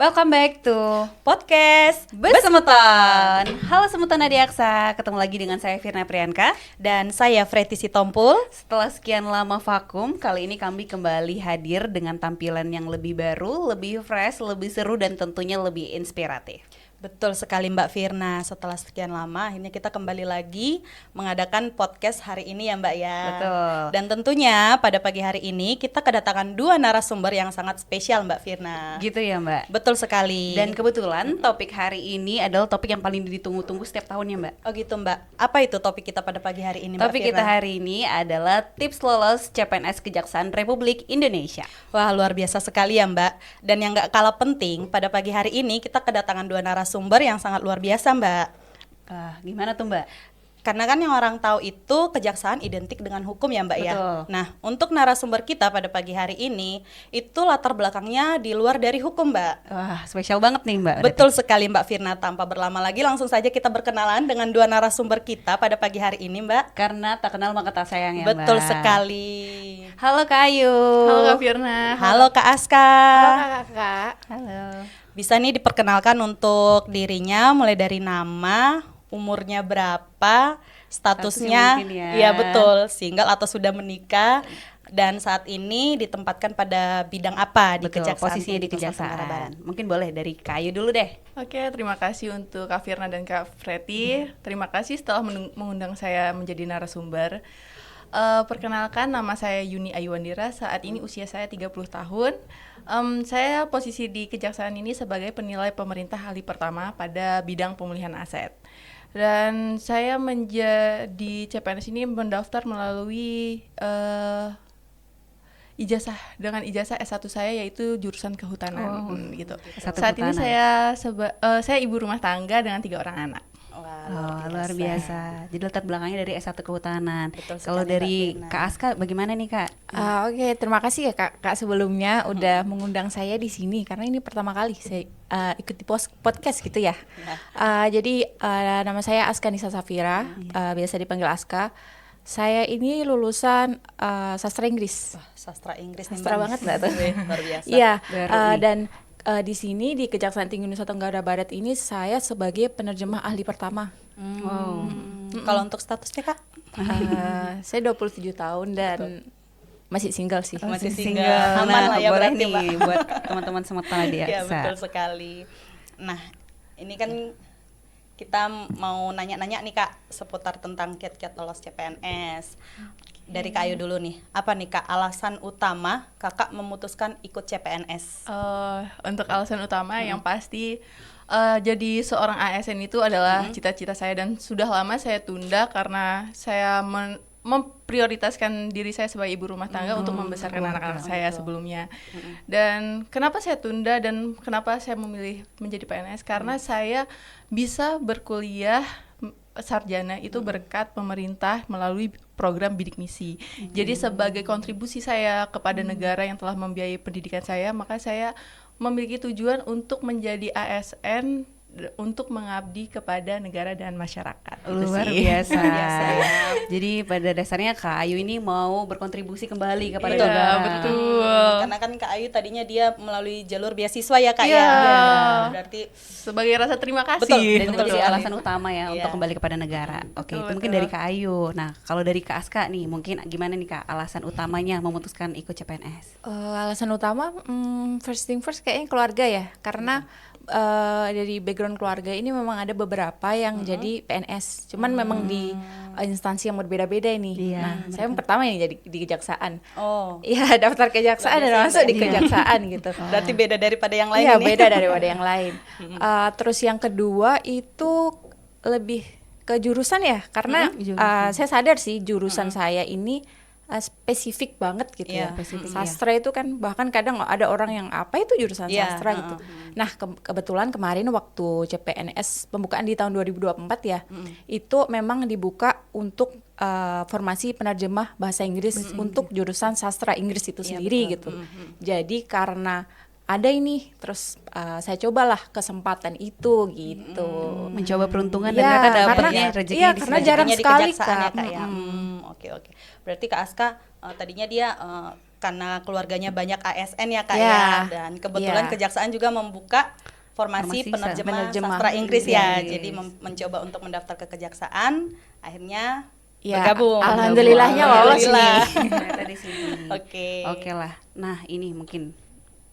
Welcome back to Podcast Besemeton. Halo Semeton Adiaksa, ketemu lagi dengan saya Firna Priyanka. dan saya Freti Sitompul. Setelah sekian lama vakum, kali ini kami kembali hadir dengan tampilan yang lebih baru, lebih fresh, lebih seru dan tentunya lebih inspiratif. Betul sekali Mbak Firna, setelah sekian lama akhirnya kita kembali lagi mengadakan podcast hari ini ya Mbak ya. Betul. Dan tentunya pada pagi hari ini kita kedatangan dua narasumber yang sangat spesial Mbak Firna. Gitu ya Mbak. Betul sekali. Dan kebetulan topik hari ini adalah topik yang paling ditunggu-tunggu setiap tahunnya Mbak. oh gitu Mbak, apa itu topik kita pada pagi hari ini Mbak Topik Firna? kita hari ini adalah tips lolos CPNS Kejaksaan Republik Indonesia. Wah luar biasa sekali ya Mbak. Dan yang gak kalah penting pada pagi hari ini kita kedatangan dua narasumber yang sangat luar biasa Mbak. Gimana tuh Mbak? Karena kan yang orang tahu itu kejaksaan identik dengan hukum ya Mbak ya. Betul. Nah untuk narasumber kita pada pagi hari ini itu latar belakangnya di luar dari hukum Mbak. Wah, spesial banget nih Mbak. Betul sekali Mbak Firna, tanpa berlama lagi langsung saja kita berkenalan dengan dua narasumber kita pada pagi hari ini Mbak. Karena tak kenal maka tak sayang ya Betul Mbak. sekali. Halo Kak Ayu. Halo Kak Firna. Halo Kak Aska. Halo Kakak. Halo. Bisa nih diperkenalkan untuk dirinya mulai dari nama, umurnya berapa, statusnya, mungkin ya. iya betul, single atau sudah menikah, dan saat ini ditempatkan pada bidang apa di Betul, kejaksaan? posisinya di Tinggi Nusantara Barat. kejaksaan. Mungkin boleh dari Kak Ayu dulu deh. Oke, terima kasih untuk Kak Firna dan Kak Freti. Terima kasih setelah mengundang saya menjadi narasumber. Perkenalkan, nama saya Yuni Ayuwandira. Saat ini usia saya 30 tahun. Saya posisi di kejaksaan ini sebagai penilai pemerintah ahli pertama pada bidang pemulihan aset. Dan saya menjadi CPNS ini mendaftar melalui ijazah S1 saya yaitu jurusan kehutanan gitu. S1 Saat ini kehutanan. saya ibu rumah tangga dengan 3 orang anak. Wah, Luar biasa. Jadi latar belakangnya dari S1 Kehutanan. Betul Kalau sekali, dari Mbak Firna. Kak Aska bagaimana nih Kak? Oke, terima kasih ya Kak sebelumnya udah mengundang saya di sini karena ini pertama kali saya ikut di podcast gitu ya. Jadi nama saya Aska Nisa Safira, biasa dipanggil Aska. Saya ini lulusan sastra Inggris. Wah, sastra Inggris nih Sastra Mbak. banget nggak tuh? Luar biasa. Iya, Baru nih. dan di sini di Kejaksaan Tinggi Nusa Tenggara Barat ini saya sebagai penerjemah ahli pertama. Wow. Kalau untuk statusnya Kak? Saya 27 tahun dan masih single sih. Masih Single. single. Aman lah ya boleh berarti, nih Mbak. buat teman-teman Semeton Iya Adiaksa. betul sekali. Nah ini kan kita mau nanya-nanya nih Kak seputar tentang kiat-kiat lolos CPNS. Dari Kak Ayu dulu nih, apa nih Kak alasan utama Kakak memutuskan ikut CPNS? Untuk alasan utama yang pasti jadi seorang ASN itu adalah cita-cita saya dan sudah lama saya tunda karena saya memprioritaskan diri saya sebagai ibu rumah tangga untuk membesarkan anak-anak saya sebelumnya. Dan kenapa saya tunda dan kenapa saya memilih menjadi PNS? Karena saya bisa berkuliah sarjana itu berkat pemerintah melalui program bidik misi. Jadi sebagai kontribusi saya kepada negara yang telah membiayai pendidikan saya, maka saya memiliki tujuan untuk menjadi ASN untuk mengabdi kepada negara dan masyarakat. Itu Luar sih. biasa. Biasa. Jadi pada dasarnya Kak Ayu ini mau berkontribusi kembali kepada Iya, negara. betul. Karena kan Kak Ayu tadinya dia melalui jalur beasiswa ya Kak Iya. ya. Berarti Sebagai rasa terima kasih. Betul, Dan itu betul jadi sekali. alasan utama ya Iya. untuk kembali kepada negara. Oke, Betul, itu mungkin betul. dari Kak Ayu. Nah, kalau dari Kak Aska nih, mungkin gimana nih Kak alasan utamanya memutuskan ikut CPNS? Alasan utama first thing first kayaknya keluarga ya, karena dari background keluarga ini memang ada beberapa yang jadi PNS, cuman memang di instansi yang berbeda-beda ini. Iya, Nah, saya yang pertama ini jadi di kejaksaan. oh Iya, daftar kejaksaan dan Biasanya masuk di iya. kejaksaan gitu. berarti beda daripada yang lain Iya, ini. beda daripada yang lain. Terus yang kedua itu lebih ke jurusan ya, karena jurusan. saya sadar sih jurusan saya ini spesifik banget gitu Iya, ya. spesifik, Sastra itu kan bahkan kadang ada orang yang apa itu jurusan Iya, sastra gitu. Nah, kebetulan kemarin waktu CPNS pembukaan di tahun 2024 ya, itu memang dibuka untuk formasi penerjemah bahasa Inggris untuk jurusan sastra Inggris itu Iya, sendiri betul. gitu. Jadi karena ada ini, terus saya cobalah kesempatan itu gitu. Mencoba peruntungan dan Iya, ternyata karena- dapatnya rezekinya iya, di karena situ. jarang Rezekinya di sekali, kejaksaan ya Kak. Kak ya. Oke. Berarti Kak Aska tadinya dia karena keluarganya banyak ASN ya Kak Ya. ya, dan kebetulan Ya. kejaksaan juga membuka formasi Formasi penerjemah sastra Inggris ya. Inggris. Jadi mencoba untuk mendaftar ke kejaksaan, akhirnya Ya, bergabung. alhamdulillahnya lolos Alhamdulillah. nih. Ternyata di sini. Oke. Oke lah. Nah, ini mungkin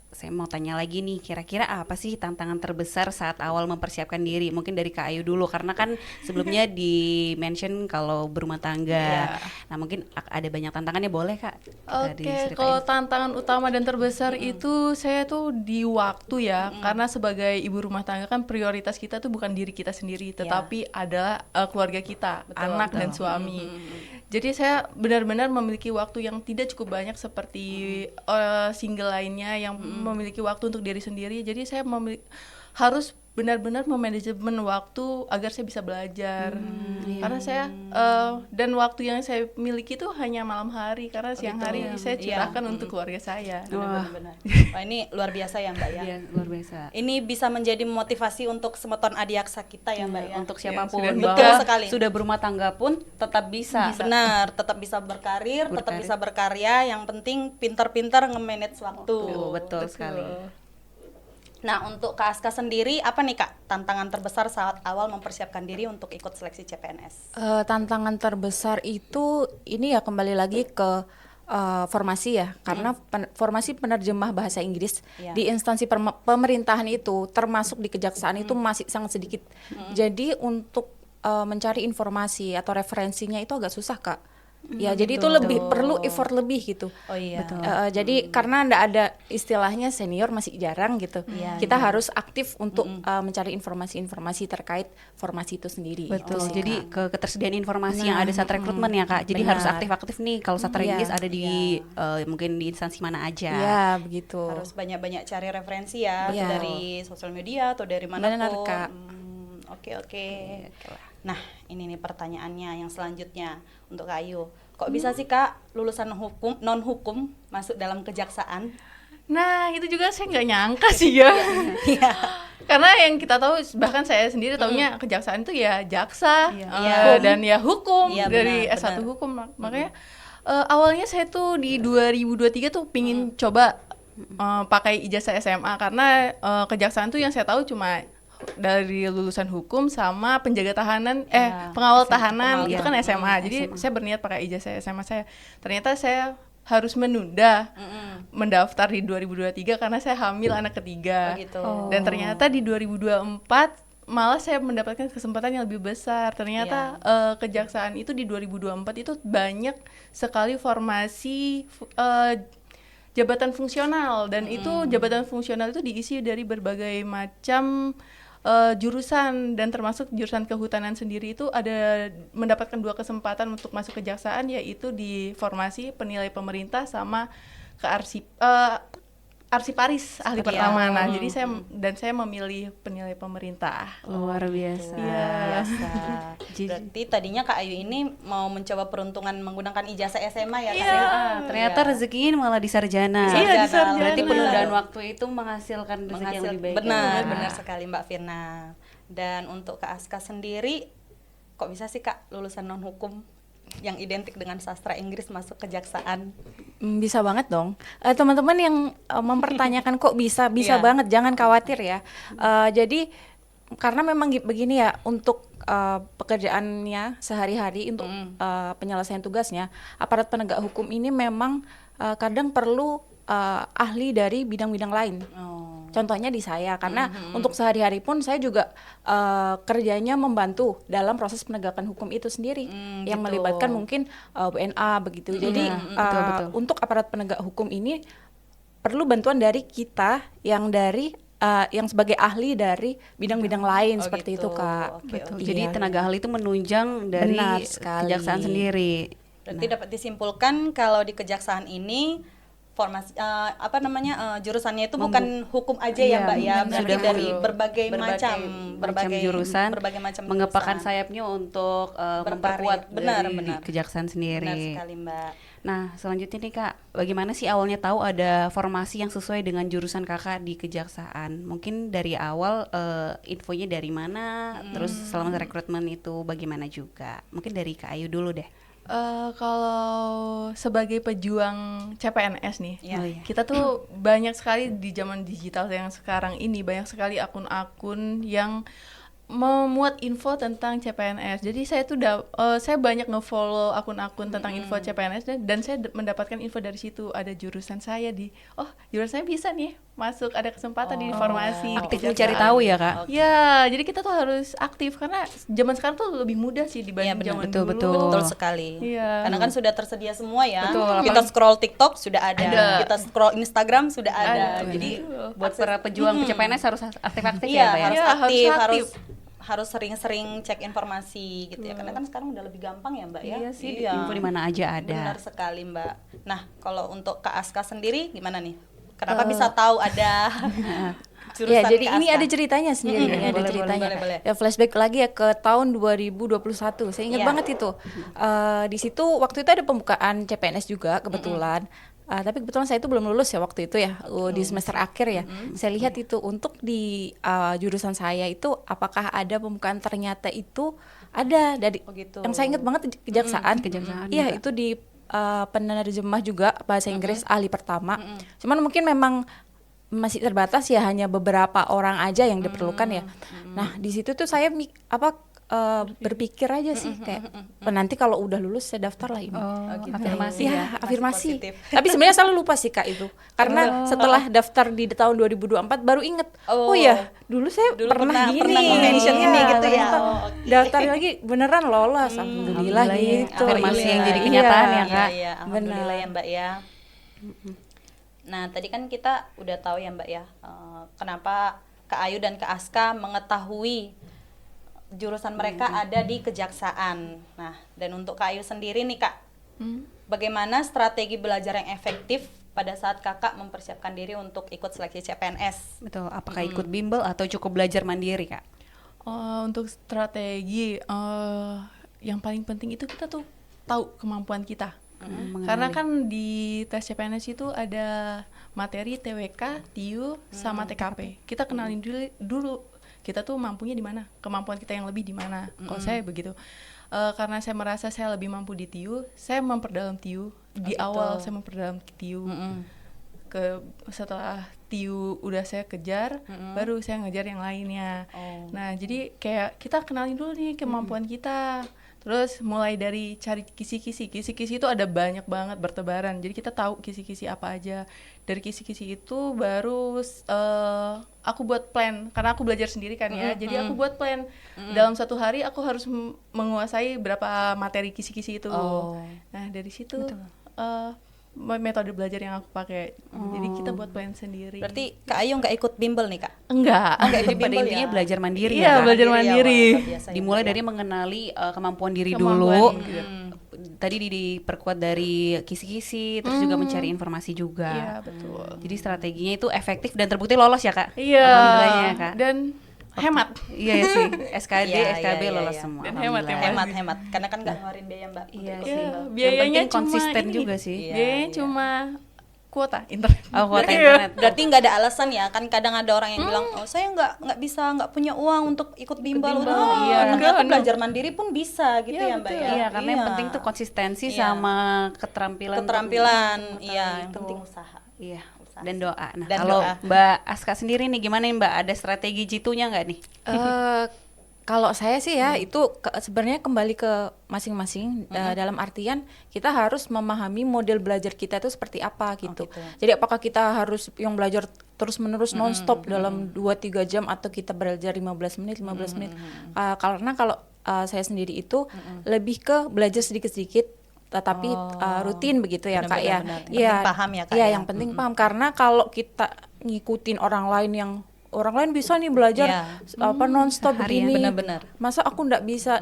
saya mau tanya lagi nih, kira-kira apa sih tantangan terbesar saat awal mempersiapkan diri? Mungkin dari Kak Ayu dulu, karena kan sebelumnya di-mention kalau berumah tangga. Iya. Nah, mungkin ada banyak tantangannya, boleh Kak? Oke, Diceritain. kalau tantangan utama dan terbesar itu saya tuh di waktu ya, karena sebagai ibu rumah tangga kan prioritas kita tuh bukan diri kita sendiri, tetapi adalah keluarga kita, anak dan suami. Jadi saya benar-benar memiliki waktu yang tidak cukup banyak seperti single lainnya yang memiliki waktu untuk diri sendiri. Jadi saya harus benar-benar memanajemen waktu agar saya bisa belajar. Karena saya dan waktu yang saya miliki itu hanya malam hari, karena siang hari saya curahkan untuk keluarga saya. Benar-benar. Wah, ini luar biasa ya Mbak ya. Iya, luar biasa. Ini bisa menjadi motivasi untuk semeton adiaksa kita ya Mbak ya. Untuk sudah siapapun, bawah. Betul sekali. sudah berumah tangga pun tetap bisa. Benar, tetap bisa berkarir, tetap bisa berkarya. Yang penting pintar-pintar nge-manage waktu. Betul sekali. Nah, untuk Kak Aska sendiri, apa nih Kak tantangan terbesar saat awal mempersiapkan diri untuk ikut seleksi CPNS? Tantangan terbesar itu ini ya kembali lagi ke formasi ya, karena formasi penerjemah bahasa Inggris di instansi pemerintahan itu termasuk di kejaksaan itu masih sangat sedikit. Jadi untuk mencari informasi atau referensinya itu agak susah Kak. Ya, jadi itu lebih perlu effort lebih gitu. Oh iya. Jadi karena ndak ada istilahnya senior masih jarang gitu. Kita harus aktif untuk mencari informasi-informasi terkait formasi itu sendiri. Betul. Itu sih, Jadi Kak. ketersediaan informasi yang ada saat rekrutmen ya Kak. Jadi harus Benar. aktif-aktif nih. Kalau sastra Inggris ada di mungkin di instansi mana aja. Ya, begitu. Harus banyak-banyak cari referensi ya, Iya. dari sosial media atau dari mana Benar, pun. Kak. Oke. Nah, ini nih pertanyaannya yang selanjutnya untuk Kak Ayu. Kok bisa sih Kak lulusan non hukum masuk dalam kejaksaan? Nah, itu juga saya nggak nyangka sih ya. Karena yang kita tahu, bahkan saya sendiri taunya kejaksaan itu ya jaksa dan ya hukum, Iya, dari benar, S1 benar. hukum. Makanya awalnya saya tuh di 2023 tuh pingin coba pakai ijazah SMA, karena kejaksaan tuh yang saya tahu cuma dari lulusan hukum sama penjaga tahanan pengawal tahanan itu kan SMA. Jadi saya berniat pakai ijazah SMA saya. Ternyata saya harus menunda mendaftar di 2023 karena saya hamil anak ketiga. Gitu. Dan ternyata di 2024 malah saya mendapatkan kesempatan yang lebih besar. Ternyata kejaksaan itu di 2024 itu banyak sekali formasi jabatan fungsional, dan itu jabatan fungsional itu diisi dari berbagai macam jurusan, dan termasuk jurusan kehutanan sendiri itu ada mendapatkan 2 kesempatan untuk masuk kejaksaan, yaitu di formasi penilai pemerintah sama ke arsiparis ahli pertama. Nah, jadi saya memilih penilai pemerintah. Luar biasa. Biasa. Berarti tadinya Kak Ayu ini mau mencoba peruntungan menggunakan ijazah SMA ya Kak? Ternyata rezekinya malah di sarjana. Iya, di sarjana. Berarti penundaan waktu itu menghasilkan rezeki yang lebih baik. Benar sekali Mbak Firna. Dan untuk Kak Aska sendiri, kok bisa sih Kak lulusan non hukum yang identik dengan sastra Inggris masuk kejaksaan? Bisa banget dong. Teman-teman yang mempertanyakan kok bisa Iya. banget, jangan khawatir ya. Jadi karena memang begini ya, untuk pekerjaannya sehari-hari, untuk penyelesaian tugasnya, aparat penegak hukum ini memang kadang perlu ahli dari bidang-bidang lain. Contohnya di saya, karena untuk sehari-hari pun saya juga kerjanya membantu dalam proses penegakan hukum itu sendiri, yang melibatkan mungkin WNA begitu. Jadi betul. untuk aparat penegak hukum ini perlu bantuan dari kita yang dari yang sebagai ahli dari bidang-bidang lain seperti gitu. itu Kak. Oke. Jadi Iya. tenaga ahli itu menunjang dari Benar sekali. kejaksaan sendiri. Berarti dapat disimpulkan kalau di kejaksaan ini formasi jurusannya itu bukan hukum aja ya Mbak ya, berarti sudah dari berbagai macam jurusan, berbagai macam mengepakkan jurusan. sayapnya untuk Berkarir. memperkuat Benar. dari kejaksaan sendiri. Benar sekali Mbak. Nah, selanjutnya nih Kak, bagaimana sih awalnya tahu ada formasi yang sesuai dengan jurusan Kakak di kejaksaan? Mungkin dari awal infonya dari mana, terus selama rekrutmen itu bagaimana juga? Mungkin dari Kak Ayu dulu deh. Kalau sebagai pejuang CPNS nih, Iya. Oh, iya. kita tuh banyak sekali di zaman digital yang sekarang ini, banyak sekali akun-akun yang memuat info tentang CPNS. Jadi saya tuh saya banyak nge-follow akun-akun tentang info CPNS dan saya mendapatkan info dari situ. Ada jurusan saya jurusan saya bisa nih masuk, ada kesempatan di informasi. Aktif di mencari kejaksaan. tahu ya kak. Ya, jadi kita tuh harus aktif karena zaman sekarang tuh lebih mudah sih Iya, dibanding benar. zaman Betul, dulu. betul. Betul sekali. Iya. Karena kan sudah tersedia semua ya. Betul, Kita apalagi- scroll TikTok sudah ada. Ada. Kita scroll Instagram sudah ada. Ada. Jadi Buat para pejuang CPNS harus aktif-aktif iya, ya pak ya. harus Iya, harus aktif, aktif. harus sering-sering cek informasi gitu ya. Karena kan sekarang udah lebih gampang ya, Mbak ya. Iya sih, info di mana aja ada. Benar sekali, Mbak. Nah, kalau untuk Kak Aska sendiri gimana nih? Kenapa bisa tahu ada jurusan Ya, jadi Kak ini Aska? ada ceritanya sendiri, ini ada boleh, ceritanya. boleh. Ya, flashback lagi ya ke tahun 2021. Saya ingat Iya. banget itu. Di situ waktu itu ada pembukaan CPNS juga kebetulan. Tapi kebetulan saya itu belum lulus ya waktu itu ya, di semester akhir ya. Saya lihat itu untuk di jurusan saya itu apakah ada pembukaan, ternyata itu ada dari Oh, gitu. yang saya ingat banget kejaksaan. Kejaksaan Iya, juga. itu di penerjemah juga bahasa Inggris ahli pertama. Cuman mungkin memang masih terbatas ya, hanya beberapa orang aja yang diperlukan ya. Nah, di situ tuh saya berpikir aja sih kayak nanti kalau udah lulus saya daftar lah ini. Oh, afirmasi Ya, ya. afirmasi. positif. Tapi sebenarnya selalu lupa sih Kak itu. Karena setelah daftar di tahun 2024 baru inget. Oh, ya, dulu saya Dulu pernah gini. pernah nge-mention Iya, ini gitu ya. ternyata Oh, oke. daftar lagi beneran lolos. Alhamdulillah Alhamdulillah ya. gitu. Afirmasi Iya. yang jadi Iya. kenyataan ya, Iya, Kak. iya, alhamdulillah Benar. ya, Mbak ya. Nah, tadi kan kita udah tahu ya, Mbak ya, kenapa Kak Ayu dan Kak Aska mengetahui jurusan mereka ada di kejaksaan. Nah, dan untuk Kak Ayu sendiri nih, Kak, bagaimana strategi belajar yang efektif pada saat Kakak mempersiapkan diri untuk ikut seleksi CPNS? Betul. Apakah ikut bimbel atau cukup belajar mandiri kak? Untuk strategi, yang paling penting itu kita tuh tahu kemampuan kita. Karena kan di tes CPNS itu ada materi TWK, TIU, sama TKP. Kita kenalin dulu kita tuh mampunya di mana, kemampuan kita yang lebih di mana. Kalau saya begitu. Karena saya merasa saya lebih mampu di TIU, saya memperdalam TIU. Di awal saya memperdalam TIU. Setelah TIU udah saya kejar, baru saya ngejar yang lainnya. Nah, jadi kayak kita kenalin dulu nih kemampuan kita. Terus mulai dari cari kisi-kisi. Kisi-kisi itu ada banyak banget bertebaran. Jadi kita tahu kisi-kisi apa aja. Dari kisi-kisi itu baru aku buat plan. Karena aku belajar sendiri kan ya. Jadi aku buat plan. Dalam satu hari aku harus menguasai berapa materi kisi-kisi itu. Nah, dari situ metode belajar yang aku pakai. Jadi kita buat plan sendiri. Berarti Kak Ayu nggak ikut bimbel nih, Kak? Enggak. Nggak Jadi ikut pada bimbel intinya ya? belajar mandiri Iya, ya kak? belajar Mandiri mandiri. awal, biasa ya, Dimulai Mbak dari ya. mengenali kemampuan diri Kemampuan, dulu. iya. Tadi diperkuat dari kisi-kisi, terus juga mencari informasi juga. Iya, betul. Jadi strateginya itu efektif dan terbukti lolos ya kak? Iya. Alhamdulillahnya ya kak. Dan hemat. Iya ya sih, SKD, Iya, SKB iya, lolos iya. semua. Dan hemat, Alhamdulillah. Hemat, karena kan nggak ngeluarin biaya, Mbak. Iya untuk ikut sih. bimbel. Biayanya Yang penting cuma konsisten ini. juga sih. Iya, Biayanya iya. cuma kuota internet. Oh, kuota Iya. internet. Berarti nggak ada alasan ya, kan kadang ada orang yang bilang, oh saya nggak bisa, nggak punya uang untuk ikut bimbel. bimbel, Oh, iya. ternyata Enggak, belajar mandiri pun bisa gitu Iya, ya, Mbak betul. ya. Iya, karena yang penting tuh konsistensi Iya. sama keterampilan. keterampilan, iya, yang itu. penting usaha. Iya. Usaha Dan doa. Nah, Dan kalau doa. Mbak Aska sendiri nih gimana nih Mbak? Ada strategi jitunya nggak nih? Kalau saya sih ya itu sebenarnya kembali ke masing-masing, dalam artian kita harus memahami model belajar kita itu seperti apa gitu. gitu. Jadi apakah kita harus yang belajar terus-menerus nonstop dalam 2-3 jam atau kita belajar 15 menit. Karena kalau saya sendiri itu lebih ke belajar sedikit-sedikit tetapi rutin begitu ya Kak ya. Benar-benar. Yang Iya. penting paham ya, Kak, Iya, ya. yang penting paham, karena kalau kita ngikutin orang lain bisa nih belajar nonstop Harian, begini. benar-benar. Masa aku nggak bisa?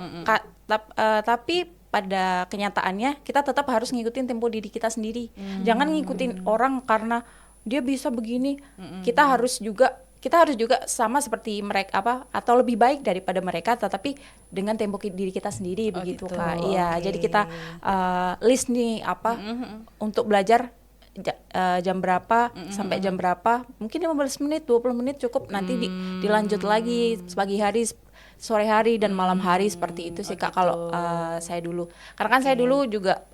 Tapi pada kenyataannya kita tetap harus ngikutin tempo diri kita sendiri. Jangan ngikutin orang karena dia bisa begini. Kita harus juga sama seperti mereka atau lebih baik daripada mereka, tetapi dengan tempo diri kita sendiri begitu gitu. Kak. Iya, Oke. jadi kita list nih untuk belajar jam berapa sampai jam berapa, mungkin 15 menit 20 menit cukup, nanti dilanjut lagi pagi hari sore hari dan malam hari seperti itu sih Kak kalau saya dulu. Karena kan saya dulu juga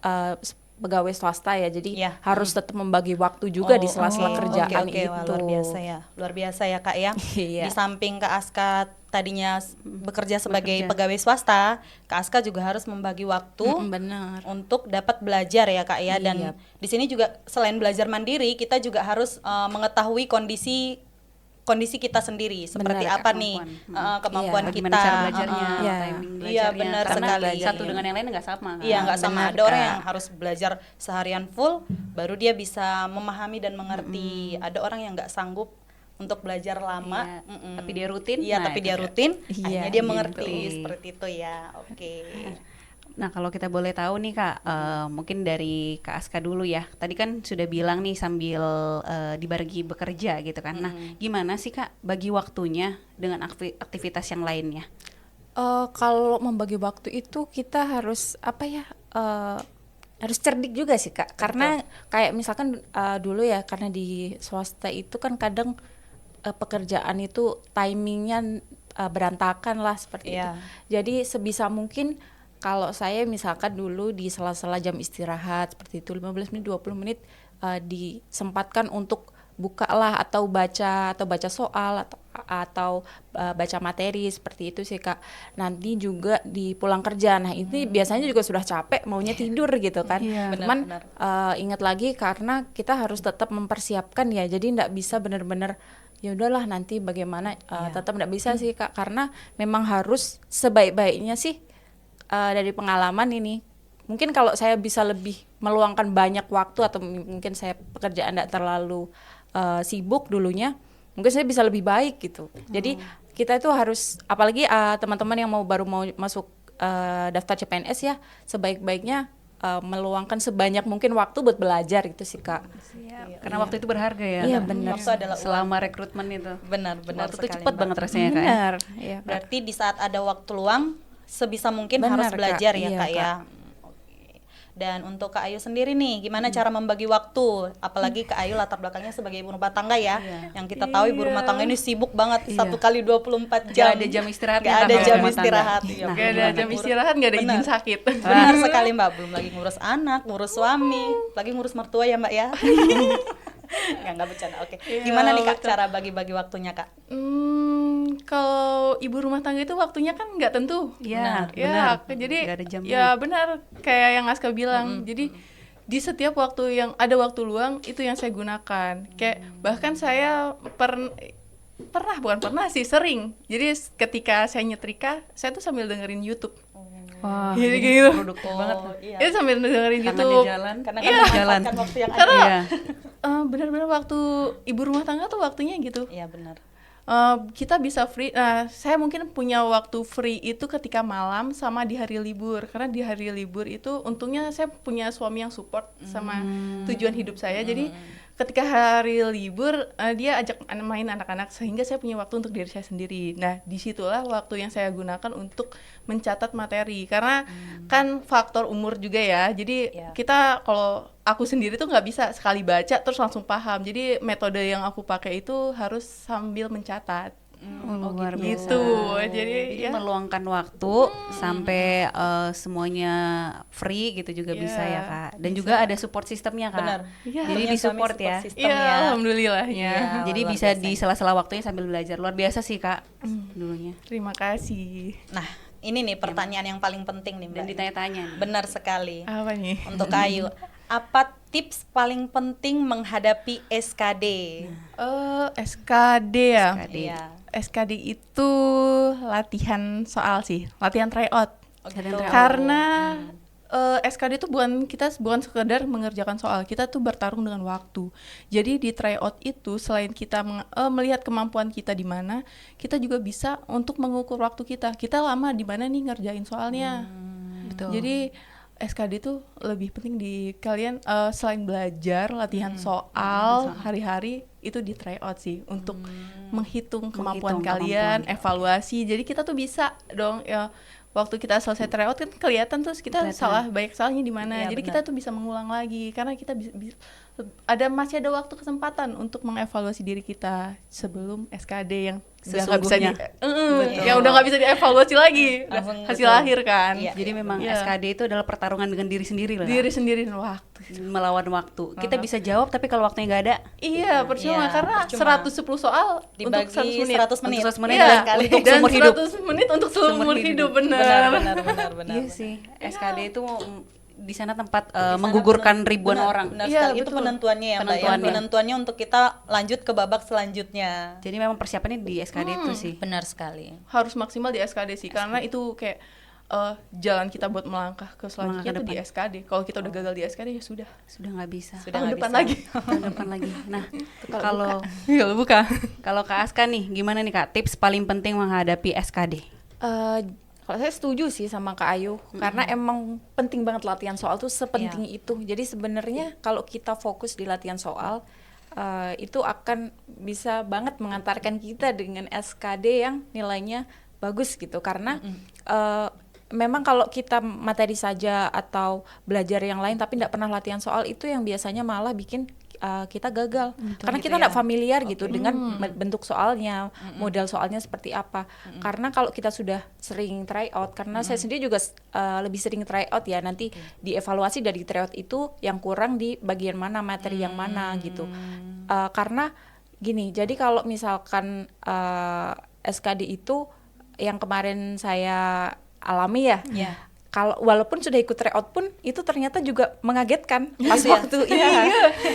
pegawai swasta ya, jadi Iya. harus tetap membagi waktu juga di sela-sela kerjaan Oke, itu. wah, luar biasa ya Kak ya. Iya. Di samping Kak Aska tadinya bekerja sebagai pegawai swasta, Kak Aska juga harus membagi waktu Benar. untuk dapat belajar ya Kak ya. Dan Iya. di sini juga selain belajar mandiri, kita juga harus mengetahui kondisi kita sendiri seperti Benar, apa Kak, nih kemampuan. kemampuan Bagaimana kita. cara belajarnya, Iya. timing Iya, belajarnya. benar Karena sekali. satu dengan yang lain nggak sama kan? Iya, nggak sama. benar, Ada orang Kak. yang harus belajar seharian full, baru dia bisa memahami dan mengerti. Ada orang yang nggak sanggup untuk belajar lama, Iya, tapi dia rutin. Iya, Nah, tapi itu dia Kak. rutin, Iya, akhirnya dia gitu. mengerti seperti itu ya. Oke. Nah, kalau kita boleh tahu nih Kak, mungkin dari Kak Aska dulu ya. Tadi kan sudah bilang nih sambil dibagi bekerja gitu kan. Nah, gimana sih Kak bagi waktunya dengan aktivitas yang lainnya? Kalau membagi waktu itu kita harus apa ya? Harus cerdik juga sih Kak. Karena kayak misalkan dulu ya, karena di swasta itu kan kadang pekerjaan itu timingnya berantakan lah seperti itu. Iya. Jadi sebisa mungkin kalau saya misalkan dulu di sela-sela jam istirahat seperti itu 15 menit 20 menit disempatkan untuk buka lah atau baca soal atau baca materi seperti itu sih Kak. Nanti juga di pulang kerja. Nah, ini biasanya juga sudah capek maunya tidur gitu kan. Iya. Cuman Benar. ingat lagi karena kita harus tetap mempersiapkan ya. Jadi nggak bisa benar-benar ya udahlah nanti bagaimana tetap nggak bisa sih Kak, karena memang harus sebaik-baiknya sih dari pengalaman ini. Mungkin kalau saya bisa lebih meluangkan banyak waktu atau mungkin saya pekerjaan tidak terlalu sibuk dulunya, mungkin saya bisa lebih baik gitu. Jadi kita itu harus, apalagi teman-teman yang baru mau masuk daftar CPNS ya, sebaik-baiknya meluangkan sebanyak mungkin waktu buat belajar gitu sih Kak. Karena waktu itu berharga ya. Iya, Kak? benar. Waktu adalah uang. Selama rekrutmen itu. Benar Waktu itu sekali, cepet Mbak. banget rasanya Kak. Ya? Benar. Iya, Kak. Berarti di saat ada waktu luang sebisa mungkin Benar, harus Kak. belajar ya Iya, Kak ya. Oke. Dan untuk Kak Ayu sendiri nih, gimana cara membagi waktu? Apalagi Kak Ayu latar belakangnya sebagai ibu rumah tangga ya. Yang kita tahu ibu rumah tangga ini sibuk banget, Iya. 1 kali 24 Nggak jam. ada jam istirahatnya Nggak kan ada kalau jam rumah tangga. istirahat. Iya, Nah, Gak ada gimana? jam istirahat, gak ada izin Benar. sakit. Benar sekali Mbak, belum lagi ngurus anak, ngurus suami, lagi ngurus mertua ya Mbak ya. Nggak bercanda. Oke. Iya, Gimana nih Kak betul. cara bagi-bagi waktunya Kak? Kalau ibu rumah tangga itu waktunya kan nggak tentu. Iya, Ya, benar. jadi Nggak ada jamnya. ya benar kayak yang Aska bilang. Jadi di setiap waktu yang ada waktu luang itu yang saya gunakan. Kayak bahkan saya sering. Jadi ketika saya nyetrika, saya tuh sambil dengerin YouTube. Wah, Gitu, ini gitu. produktif banget tuh. Iya. Itu sambil dengerin Tangannya YouTube. jalan, Karena Iya. kan jalan. memanfaatkan waktu yang ada. Karena Iya. benar-benar waktu ibu rumah tangga tuh waktunya gitu. Iya benar. Kita bisa free. Nah, saya mungkin punya waktu free itu ketika malam sama di hari libur. Karena di hari libur itu untungnya saya punya suami yang support sama tujuan hidup saya. Jadi ketika hari libur dia ajak main anak-anak sehingga saya punya waktu untuk diri saya sendiri. Nah, disitulah waktu yang saya gunakan untuk mencatat materi. Karena kan faktor umur juga ya. Jadi Ya. kita kalau aku sendiri tuh nggak bisa sekali baca terus langsung paham. Jadi metode yang aku pakai itu harus sambil mencatat. Luar biasa. Gitu. Jadi ya meluangkan waktu sampai semuanya free gitu juga Iya, bisa ya Kak. Dan bisa. juga ada support sistemnya Kak. Benar. Iya. Jadi Punya di suami support ya. system Iya, ya. alhamdulillahnya. Iya. Jadi luar bisa biasa. di sela-sela waktunya sambil belajar. Luar biasa sih Kak dulunya. Terima kasih. Nah, ini nih pertanyaan yang paling penting nih Dan Mbak. ditanya-tanya nih. Benar sekali. Apa nih? Untuk Kak Ayu, apa tips paling penting menghadapi SKD? SKD ya. SKD. Iya. SKD itu latihan soal sih, latihan tryout. Oh, Latihan gitu. tryout. Karena SKD itu bukan sekedar mengerjakan soal, kita tuh bertarung dengan waktu. Jadi di tryout itu selain kita melihat kemampuan kita di mana, kita juga bisa untuk mengukur waktu kita. Kita lama di mana nih ngerjain soalnya. Betul. Jadi SKD itu lebih penting di kalian selain belajar latihan soal hari-hari itu di tryout sih untuk menghitung kemampuan Menghitung kalian, kemampuan. evaluasi. Jadi kita tuh bisa dong ya waktu kita selesai tryout kan kelihatan terus kita Kelihatan. banyak salahnya di mana. Iya, Jadi benar. kita tuh bisa mengulang lagi karena kita masih ada waktu kesempatan untuk mengevaluasi diri kita sebelum SKD yang udah nggak bisa Sesungguhnya. yang udah nggak bisa dievaluasi lagi Langsung, hasil betul. akhir kan. Iya. Jadi memang Iya. SKD itu adalah pertarungan dengan diri sendiri lah. Diri sendiri dan waktu. Melawan waktu. Kita bisa jawab tapi kalau waktunya nggak ada, Iya, percuma Iya, karena percuma. 110 soal Dibagi untuk 100 menit. 100 menit. Untuk 100 menit Iya, sekali. untuk dan seumur hidup. 100 menit untuk seumur Seumur hidup, hidup. benar. Benar. Iya sih. SKD itu di sana tempat Di sana menggugurkan benar- ribuan benar- orang. Benar Iya, sekali. Itu betul. penentuannya ya, Mbak. Ya. Penentuannya. Penentuannya untuk kita lanjut ke babak selanjutnya. Jadi memang persiapannya di SKD itu sih. Benar sekali. Harus maksimal di SKD sih, karena itu kayak jalan kita buat melangkah ke selanjutnya Melangkah tuh di depan. SKD. Kalau kita udah gagal di SKD ya sudah. Sudah nggak bisa. Sudah Tahun nggak depan bisa. lagi. Tahun depan lagi. Nah, kalau Kalau buka. kalau Kak Aska nih, gimana nih Kak tips paling penting menghadapi SKD? Kalau saya setuju sih sama Kak Ayu, karena emang penting banget latihan soal tuh sepenting itu. Jadi sebenarnya kalau kita fokus di latihan soal, itu akan bisa banget mengantarkan kita dengan SKD yang nilainya bagus gitu. Karena memang kalau kita materi saja atau belajar yang lain tapi tidak pernah latihan soal, itu yang biasanya malah bikin kita gagal karena gitu kita ya. tidak familiar gitu dengan bentuk soalnya, modal soalnya seperti apa. Karena kalau kita sudah sering try out, karena saya sendiri juga lebih sering try out ya, nanti dievaluasi dari try out itu yang kurang di bagian mana, materi yang mana gitu. Karena gini, jadi kalau misalkan SKD itu yang kemarin saya alami ya, Iya. kalau walaupun sudah ikut tryout pun itu ternyata juga mengagetkan pas Iya. waktu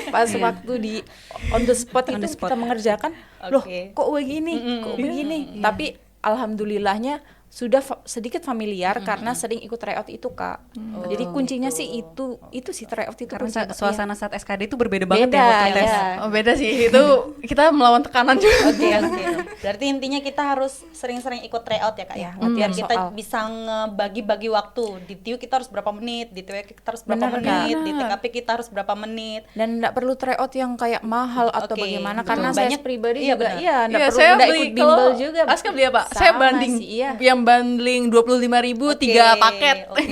pas waktu di on the spot itu kita mengerjakan, loh Oke. kok begini, kok begini. Tapi alhamdulillahnya sudah sedikit familiar karena sering ikut tryout itu Kak. Jadi kuncinya sih itu sih tryout itu Karena kuncinya. suasana saat SKD itu berbeda banget Beda, ya waktu tes. ya. Oh, beda sih. Itu kita melawan tekanan juga. Oke. Berarti intinya kita harus sering-sering ikut tryout ya Kak ya. Ya, latihan Biar kita soal. bisa ngebagi-bagi waktu. Di TIU kita harus berapa menit, di TWK kita harus berapa Benar, menit, Kak. di TKP kita harus berapa menit. Dan tidak perlu tryout yang kayak mahal atau Oke, bagaimana, betul. karena Banyak- saya pribadi iya, juga benar. iya tidak Iya, perlu saya nggak beli ikut bimbel juga. Aska beli apa? Saya Sama banding sih, iya. yang bundling 25.000 Oke, 3 paket. oke.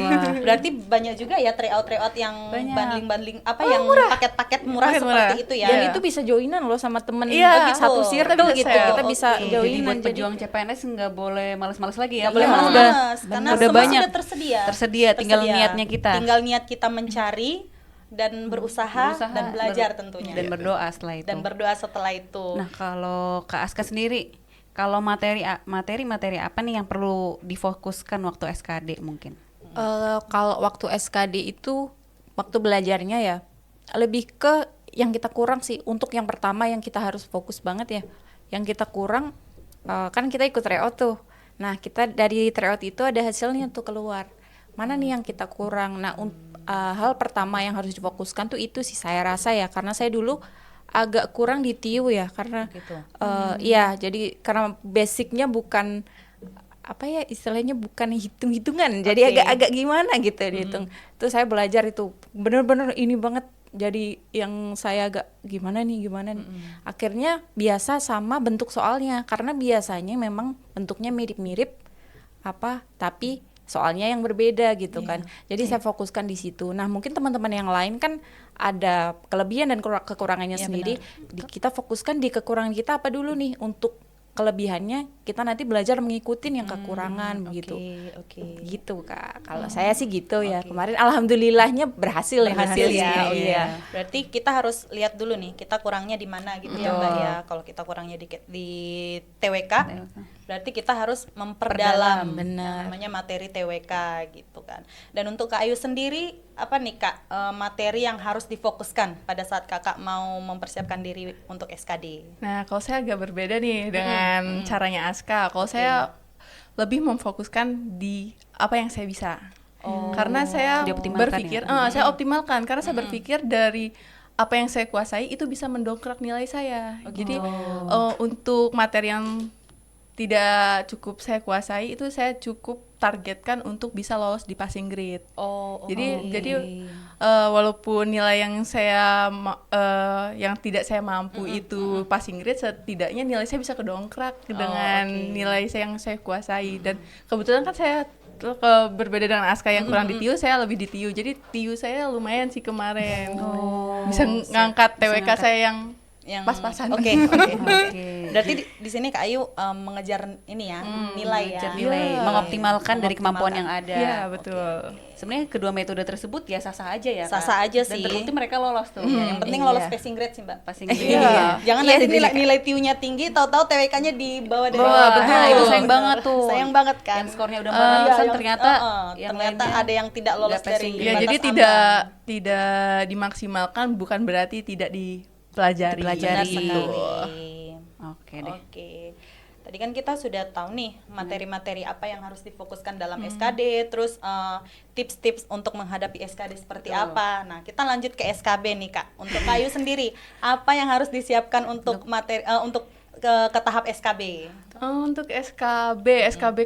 Berarti banyak juga ya tryout yang Banyak. bundling-bundling apa yang paket-paket murah Paket seperti murah. itu ya. Dan itu bisa joinan loh sama temen Iya, satu betul. circle Kita gitu, bisa kita bisa Oke. Jadi joinan. buat Jadi pejuang CPNS nggak boleh males-males lagi ya. Nggak boleh Karena males, udah karena udah semua banyak sudah tersedia. Tersedia, tinggal niatnya kita. Tinggal niat kita mencari dan berusaha dan belajar tentunya. dan berdoa setelah itu. Dan berdoa setelah itu. Nah, kalau Kak Aska sendiri, kalau materi apa nih yang perlu difokuskan waktu SKD mungkin? kalau waktu SKD itu waktu belajarnya ya lebih ke yang kita kurang sih. Untuk yang pertama yang kita harus fokus banget ya, yang kita kurang kan kita ikut tryout tuh. Nah kita dari tryout itu ada hasilnya tuh keluar. Mana nih yang kita kurang? Nah hal pertama yang harus difokuskan tuh itu sih saya rasa ya, karena saya dulu agak kurang di TIU ya, karena Gitu. ya jadi karena basicnya bukan apa ya istilahnya, bukan hitung-hitungan, jadi Oke. agak gimana gitu dihitung. Itu saya belajar itu bener-bener ini banget, jadi yang saya agak gimana nih. Akhirnya biasa sama bentuk soalnya, karena biasanya memang bentuknya mirip-mirip tapi soalnya yang berbeda gitu kan. Jadi saya fokuskan di situ. Nah mungkin teman-teman yang lain kan ada kelebihan dan kekurangannya Iya, sendiri. Kita fokuskan di kekurangan kita apa dulu nih, untuk kelebihannya kita nanti belajar mengikutin yang kekurangan begitu. Oke. Gitu Kak. Kalau saya sih gitu ya. Kemarin alhamdulillahnya berhasil ya. Berhasil ya. Oh iya. Berarti kita harus lihat dulu nih, kita kurangnya di mana gitu ya Mbak ya. Kalau kita kurangnya di TWK, berarti kita harus memperdalam benar. namanya materi TWK gitu kan. Dan untuk Kak Ayu sendiri apa nih Kak materi yang harus difokuskan pada saat Kakak mau mempersiapkan diri untuk SKD? Nah, kalau saya agak berbeda nih dengan caranya Aska. Kalau saya lebih memfokuskan di apa yang saya bisa. Karena saya Dioptimalkan berpikir, ya? saya optimalkan karena saya berpikir dari apa yang saya kuasai itu bisa mendongkrak nilai saya. Jadi untuk materi yang tidak cukup saya kuasai itu saya cukup targetkan untuk bisa lolos di passing grade. Jadi walaupun nilai yang saya yang tidak saya mampu itu passing grade, setidaknya nilai saya bisa kedongkrak dengan nilai saya yang saya kuasai. Dan kebetulan kan saya berbeda dengan Aska yang kurang di TIU, saya lebih di TIU. Jadi TIU saya lumayan sih kemarin. bisa ngangkat bisa TWK ngangkat. saya yang yang pas-pasan. Oke. Oke. Berarti di sini Kak Ayu mengejar ini ya, nilai ya. Mengejar nilai, Iya. mengoptimalkan dari kemampuan yang ada. Iya, betul. Sebenarnya kedua metode tersebut ya sah-sah aja ya, Kak. Sah-sah aja Dan sih. terbukti mereka lolos tuh. Ya, yang penting Iya. lolos passing grade sih, Mbak. Passing Iya. grade. Jangan Iya, nanti jadi nilai TU-nya tinggi, tahu-tahu TWK-nya di bawah dari Wah, bawah. betul. Itu sayang banget tuh. Sayang banget kan. Yang skornya udah Iya, 400-an yang- ternyata yang yang ternyata lainnya ada yang tidak lolos nggak dari passing grade. Ya, batas jadi ambang. tidak dimaksimalkan bukan berarti tidak dipelajari. Dipelajari. Benar sekali. Oke deh. Oke. Tadi kan kita sudah tahu nih materi-materi apa yang harus difokuskan dalam SKD, terus tips-tips untuk menghadapi SKD seperti apa. Nah, kita lanjut ke SKB nih, Kak. Untuk Kayu sendiri, apa yang harus disiapkan untuk materi untuk ke tahap SKB? Untuk SKB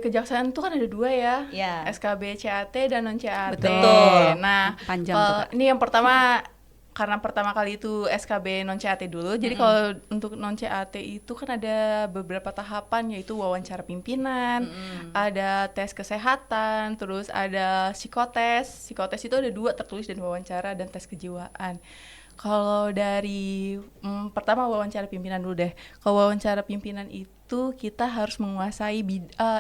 kejaksaan itu kan ada 2 ya. Iya. SKB CAT dan non CAT. Betul. Nah, Panjang tuh, Kak. ini yang pertama karena pertama kali itu SKB non CAT dulu. Jadi kalau untuk non CAT itu kan ada beberapa tahapan, yaitu wawancara pimpinan, ada tes kesehatan, terus ada psikotes. Psikotes itu ada 2, tertulis dan wawancara, dan tes kejiwaan. Kalau dari pertama wawancara pimpinan dulu deh. Kalau wawancara pimpinan itu kita harus menguasai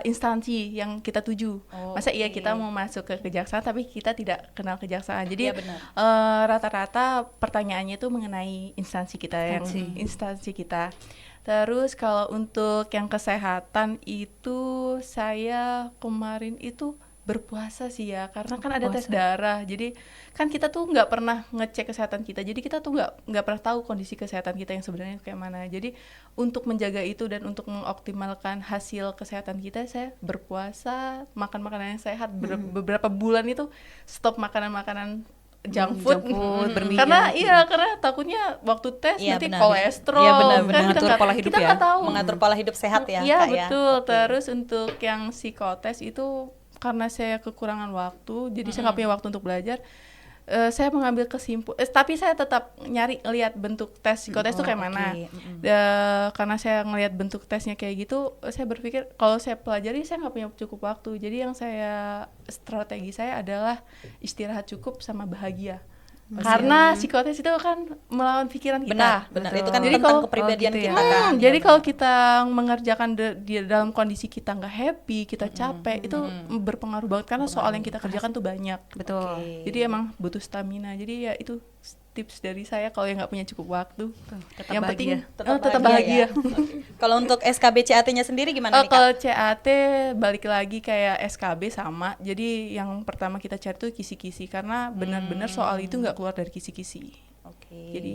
instansi yang kita tuju. Oh, Masa iya oke. kita mau masuk ke kejaksaan tapi kita tidak kenal kejaksaan. Jadi Iya, benar. rata-rata pertanyaannya itu mengenai instansi kita, instansi kita. Terus kalau untuk yang kesehatan itu saya kemarin itu berpuasa sih ya, karena kan ada tes darah. Jadi kan kita tuh nggak pernah ngecek kesehatan kita, jadi kita tuh nggak pernah tahu kondisi kesehatan kita yang sebenarnya kayak mana. Jadi untuk menjaga itu dan untuk mengoptimalkan hasil kesehatan kita, saya berpuasa, makan makanan yang sehat. Beberapa bulan itu stop makanan-makanan junk food, berminyak. karena takutnya waktu tes Iya, nanti benar. kolesterol. Iya, benar, Kan benar. kita Mengatur nggak- pola hidup kita ya. nggak tahu. Mengatur pola hidup sehat ya, Iya, Kak ya. betul. Oke. Terus untuk yang psikotes itu karena saya kekurangan waktu, jadi saya nggak punya waktu untuk belajar. Saya mengambil tapi saya tetap lihat bentuk tes psikotes itu kayak mana. Karena saya ngelihat bentuk tesnya kayak gitu, saya berpikir kalau saya pelajari saya nggak punya cukup waktu. Jadi yang strategi saya adalah istirahat cukup sama bahagia. Karena psikotes itu kan melawan pikiran kita. Benar. Itu kan Jadi tentang kalau- kepribadian oh, gitu ya. kita kan. Jadi kalau kita mengerjakan di dalam kondisi kita nggak happy, kita capek, itu berpengaruh banget karena soal yang kita kerjakan tuh banyak. Betul. Jadi emang butuh stamina. Jadi ya itu tips dari saya kalau yang nggak punya cukup waktu. tetap yang bahagia. penting tetap bahagia. ya. Kalau untuk SKB CAT-nya sendiri gimana nih, Kak? Kalau CAT balik lagi kayak SKB sama. Jadi yang pertama kita cari tuh kisi-kisi karena benar-benar soal itu nggak keluar dari kisi-kisi. Oke. Jadi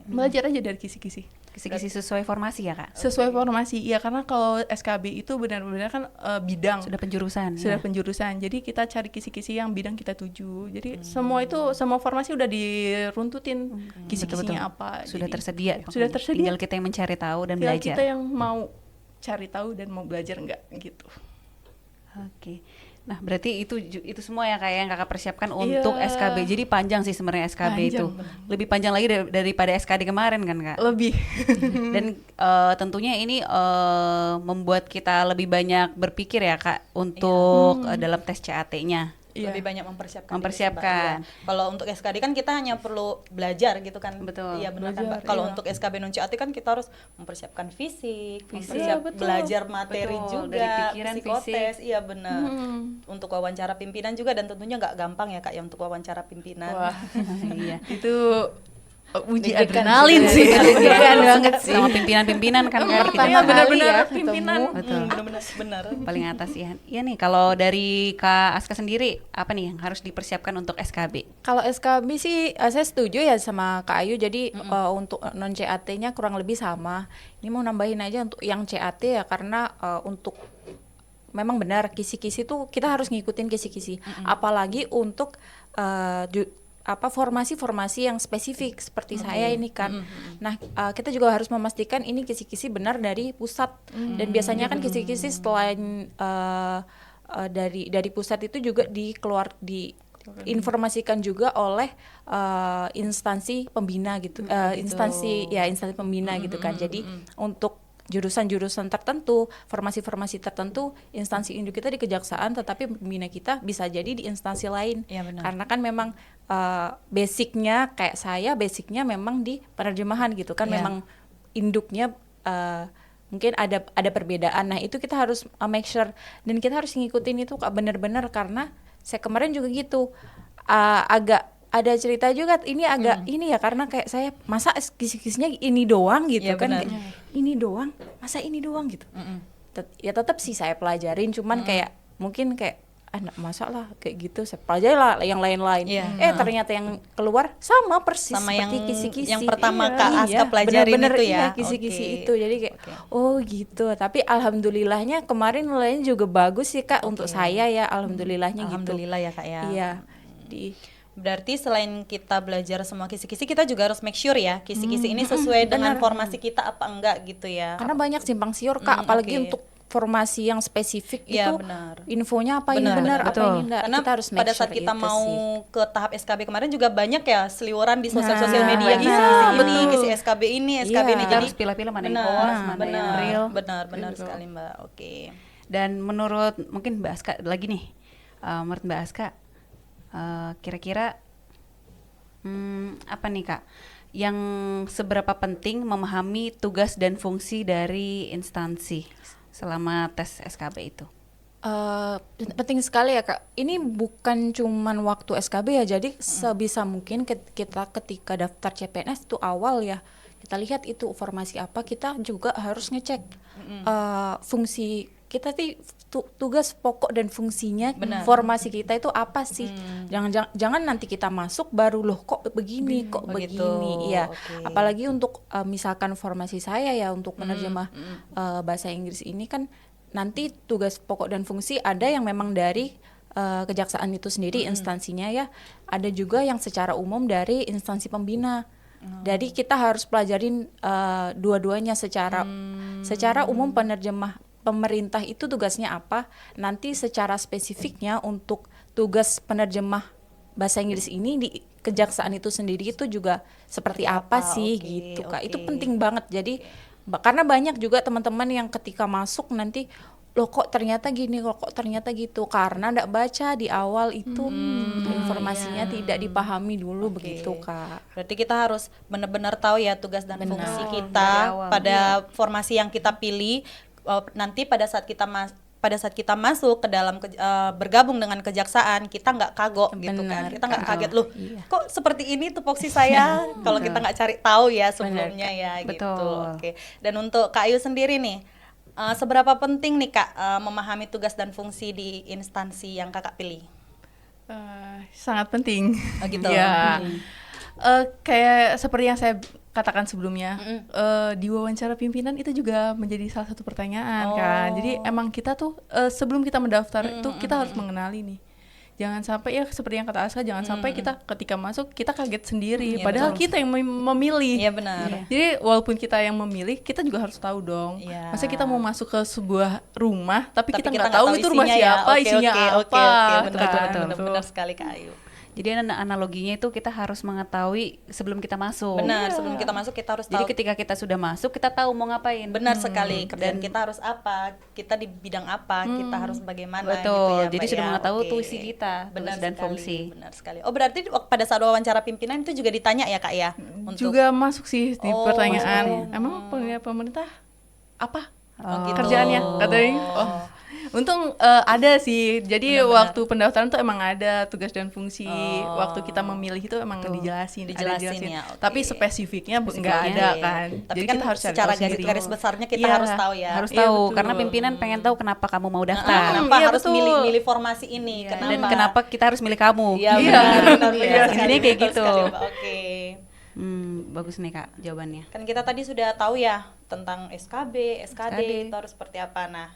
belajar aja dari kisi-kisi. Kisi-kisi sesuai formasi ya, Kak? Sesuai formasi, iya, karena kalau SKB itu benar-benar kan bidang. Sudah penjurusan. Sudah ya? penjurusan. Jadi kita cari kisi-kisi yang bidang kita tuju. Jadi semua formasi udah diruntutin kisi-kisinya Betul-betul. apa. Sudah Jadi, tersedia. Sudah pokoknya. tersedia. Tinggal kita yang mencari tahu dan tinggal belajar. kita yang mau cari tahu dan mau belajar enggak gitu. Oke. Nah, berarti itu semua ya kayak yang Kakak persiapkan untuk SKB. Jadi panjang sih sebenarnya SKB itu. Panjang. Lebih panjang lagi daripada SKD kemarin kan, Kak? Lebih. Dan tentunya ini membuat kita lebih banyak berpikir ya, Kak, untuk dalam tes CAT-nya. Iya. Lebih banyak mempersiapkan. Mempersiapkan. diri sih, Mbak. Iya. Kalau untuk SKD kan kita hanya perlu belajar gitu kan. Betul. Iya benar kan, Belajar, Mbak. Kalau iya. untuk SKB non CAT kan kita harus mempersiapkan fisik, Iya, betul. belajar materi Betul, juga, dari pikiran, psikotes, iya benar. Hmm. Untuk wawancara pimpinan juga dan tentunya nggak gampang ya, Kak, ya untuk wawancara pimpinan. Wah, Iya. itu uji Deg-degan adrenalin sih. sih. Deg-degan banget sih. Sama pimpinan-pimpinan kan, Kak, kita Pertama kali benar-benar ya pimpinan. ketemu. Betul. Benar-benar benar. paling atas ya. Iya nih, kalau dari Kak Aska sendiri apa nih yang harus dipersiapkan untuk SKB? Kalau SKB sih saya setuju ya sama Kak Ayu. Jadi untuk non CAT-nya kurang lebih sama. Ini mau nambahin aja untuk yang CAT ya, karena untuk memang benar kisi-kisi tuh kita harus ngikutin kisi-kisi. Apalagi untuk formasi-formasi yang spesifik seperti saya ini kan. Nah, kita juga harus memastikan ini kisi-kisi benar dari pusat. Dan biasanya kan kisi-kisi selain dari pusat itu juga diinformasikan juga oleh instansi pembina gitu. Instansi pembina gitu kan. Jadi untuk jurusan-jurusan tertentu, formasi-formasi tertentu, instansi induk kita di kejaksaan, tetapi pembina kita bisa jadi di instansi lain. Iya, benar. Karena kan memang basicnya kayak saya, basicnya memang di penerjemahan gitu kan, Iya. memang induknya mungkin ada perbedaan. Nah itu kita harus make sure, dan kita harus ngikutin itu benar-benar, karena saya kemarin juga gitu, agak ada cerita juga ini agak ini ya, karena kayak saya masa kisi-kisinya ini doang gitu Iya, kan, benar. kayak, ini doang, masa ini doang gitu. Ya tetap sih saya pelajarin, cuman kayak mungkin kayak masa lah kayak gitu, saya pelajari lah yang lain-lain. Iya. Ternyata yang keluar sama persis Sama seperti yang- kisi-kisi yang pertama Kak Aska iya, pelajarin bener-bener itu ya? iya, kisi-kisi Oke. itu. Jadi kayak oh gitu. Tapi alhamdulillahnya kemarin nilainya juga bagus sih Kak untuk saya ya, alhamdulillahnya gitu. Alhamdulillah ya Kak ya. Iya. Di Berarti selain kita belajar semua kisi-kisi, kita juga harus make sure ya kisi-kisi ini sesuai dengan formasi kita apa enggak gitu ya. karena banyak simpang siur Kak, apalagi oke. untuk formasi yang spesifik Iya, itu benar. infonya apa ini Benar, benar, betul. apa ini enggak. Karena Kita harus make pada saat sure kita itu mau sih. ke tahap SKB kemarin juga banyak ya seliweran di sosial Nah, media benar. kisi-kisi ini, Betul. kisi SKB ini, SKB Iya. ini. Kita Jadi harus pilih-pilih mana yang benar, hoax, mana yang real. benar sekali Mbak. Dan menurut mungkin Mbak Aska lagi nih, menurut Mbak Aska, kira-kira apa nih Kak, yang seberapa penting memahami tugas dan fungsi dari instansi selama tes SKB itu? Penting sekali ya Kak. Ini bukan cuman waktu SKB ya. Jadi sebisa mungkin kita ketika daftar CPNS itu awal ya, kita lihat itu formasi apa, kita juga harus ngecek fungsi kita sih, tugas pokok dan fungsinya formasi kita itu apa sih. Jangan nanti kita masuk baru loh kok begini, kok begitu. begini. Iya. Oke. Apalagi untuk misalkan formasi saya ya untuk penerjemah bahasa Inggris ini kan nanti tugas pokok dan fungsi ada yang memang dari kejaksaan itu sendiri instansinya ya, ada juga yang secara umum dari instansi pembina. Jadi kita harus pelajarin dua-duanya secara umum. Pemerintah itu tugasnya apa, nanti secara spesifiknya untuk tugas penerjemah bahasa Inggris ini di kejaksaan itu sendiri itu juga seperti apa sih Oke, gitu Kak. Itu oke. penting banget. Jadi karena banyak juga teman-teman yang ketika masuk nanti loh kok ternyata gini, loh kok ternyata gitu, karena ndak baca di awal itu informasinya tidak dipahami dulu begitu Kak. Berarti kita harus benar-benar tahu ya tugas dan Benar. fungsi Dari kita awal. pada formasi yang kita pilih. Nanti pada saat kita masuk ke dalam bergabung dengan kejaksaan, kita nggak kagok gitu kan, Benar, kita nggak Kak. kaget loh, Iya. kok seperti ini tupoksi saya kalau kita nggak cari tahu ya sebelumnya ya gitu. Betul. Oke. Dan untuk Kak Ayu sendiri nih, seberapa penting nih Kak memahami tugas dan fungsi di instansi yang Kakak pilih? Sangat penting. Oh, gitu. Ya. Kayak seperti yang saya katakan sebelumnya, di wawancara pimpinan itu juga menjadi salah satu pertanyaan kan. Jadi emang kita tuh sebelum kita mendaftar itu kita harus mengenali nih. Jangan sampai ya seperti yang kata Aska, jangan sampai kita ketika masuk kita kaget sendiri. Iya, Padahal betul. kita yang memilih. Iya benar. Jadi walaupun kita yang memilih, kita juga harus tahu dong. Iya. Masa kita mau masuk ke sebuah rumah, tapi kita nggak nggak tahu itu rumah isinya ya. siapa, Oke, isinya oke, apa. oke, benar, kan? benar, benar sekali Kak Ayu. Jadi analoginya itu kita harus mengetahui sebelum kita masuk. Benar, sebelum kita masuk kita harus Jadi tahu. ketika kita sudah masuk, kita tahu mau ngapain. Benar sekali, kerjaan Dan- kita harus apa, kita di bidang apa, kita harus bagaimana Betul, gitu ya, jadi Mbak sudah ya. mengetahui Oke. tugas kita, tugas dan fungsi. Benar sekali. Oh berarti pada saat wawancara pimpinan itu juga ditanya ya Kak ya? Juga masuk sih di Oh, pertanyaan. masuk. Emang pemerintah apa Oh, gitu. kerjaannya katanya? Oh. Untung ada sih. Jadi Benar-benar. waktu pendaftaran tuh emang ada tugas dan fungsi. Waktu kita memilih itu emang dijelasin, ada Dijelasin ya, oke. Tapi spesifiknya nggak Spesifiknya, ada Oke. kan. Tapi Jadi kan kita harus cari secara tahu sendiri. garis besarnya kita Iya. harus tahu ya. Harus Iya, tahu betul. karena pimpinan pengen tahu kenapa kamu mau daftar. Kenapa Iya, harus betul. milih formasi ini? Dan kenapa kita harus milih kamu. Iya, Iya. benar, Iya, benar sekali, intinya kayak betul gitu. sekali, Mbak. Oke. Bagus nih Kak jawabannya. Kan kita tadi sudah tahu ya tentang SKB SKD. itu harus seperti apa. Nah,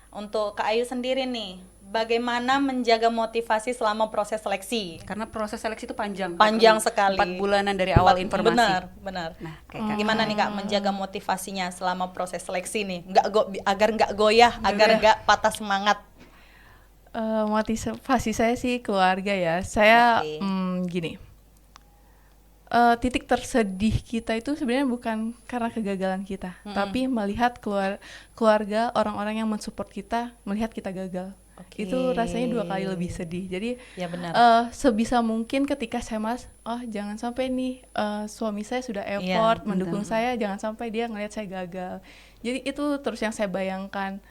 untuk Kak Ayu sendiri nih, bagaimana menjaga motivasi selama proses seleksi? Karena proses seleksi itu panjang. Panjang sekali. 4 bulanan dari awal informasi. Benar. Nah, kayak Kak. Gimana nih Kak menjaga motivasinya selama proses seleksi nih? Agar nggak goyah, agar nggak patah semangat. Motivasi saya sih keluarga ya. Saya Oke. gini. titik tersedih kita itu sebenarnya bukan karena kegagalan kita, tapi melihat keluarga orang-orang yang mensupport kita melihat kita gagal. Oke. Itu rasanya 2 kali lebih sedih. Jadi Ya benar. sebisa mungkin ketika saya jangan sampai nih suami saya sudah effort mendukung saya, jangan sampai dia ngelihat saya gagal. Jadi itu terus yang saya bayangkan.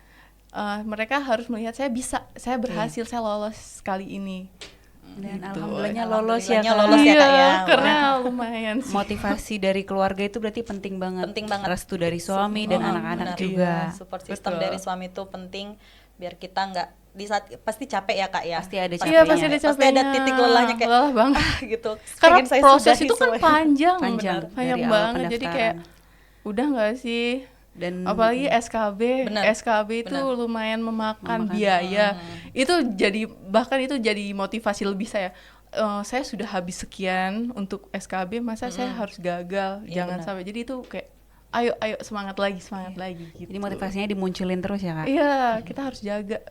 Mereka harus melihat saya berhasil, saya lolos kali ini. Dan Gitu. alhamdulillahnya lolos ya, Alhamdulillahnya Kak. lolos ya, Kak, ya. Karena lumayan sih. Motivasi dari keluarga itu berarti penting banget. Penting banget. Restu dari suami dan anak-anak Benar. juga. Support system Betul. dari suami itu penting biar kita nggak di saat pasti capek ya Kak ya. Pasti ada Iya, capeknya. pasti ada Pasti ada capeknya. titik lelahnya kayak lelah banget. gitu. Karena Pengen saya proses sudahi itu kan semua. panjang, Panjang, banyak dari awal banget. Jadi kayak pendaftaran. udah nggak sih? Dan Apalagi SKB, Benar. SKB itu Benar. lumayan memakan Memakan. biaya. Itu bahkan itu jadi motivasi lebih saya. Saya sudah habis sekian untuk SKB, masa saya harus gagal? Iya, Jangan benar. sampai. Jadi itu kayak ayo semangat lagi gitu. Jadi motivasinya dimunculin terus ya, Kak. Iya, kita harus jaga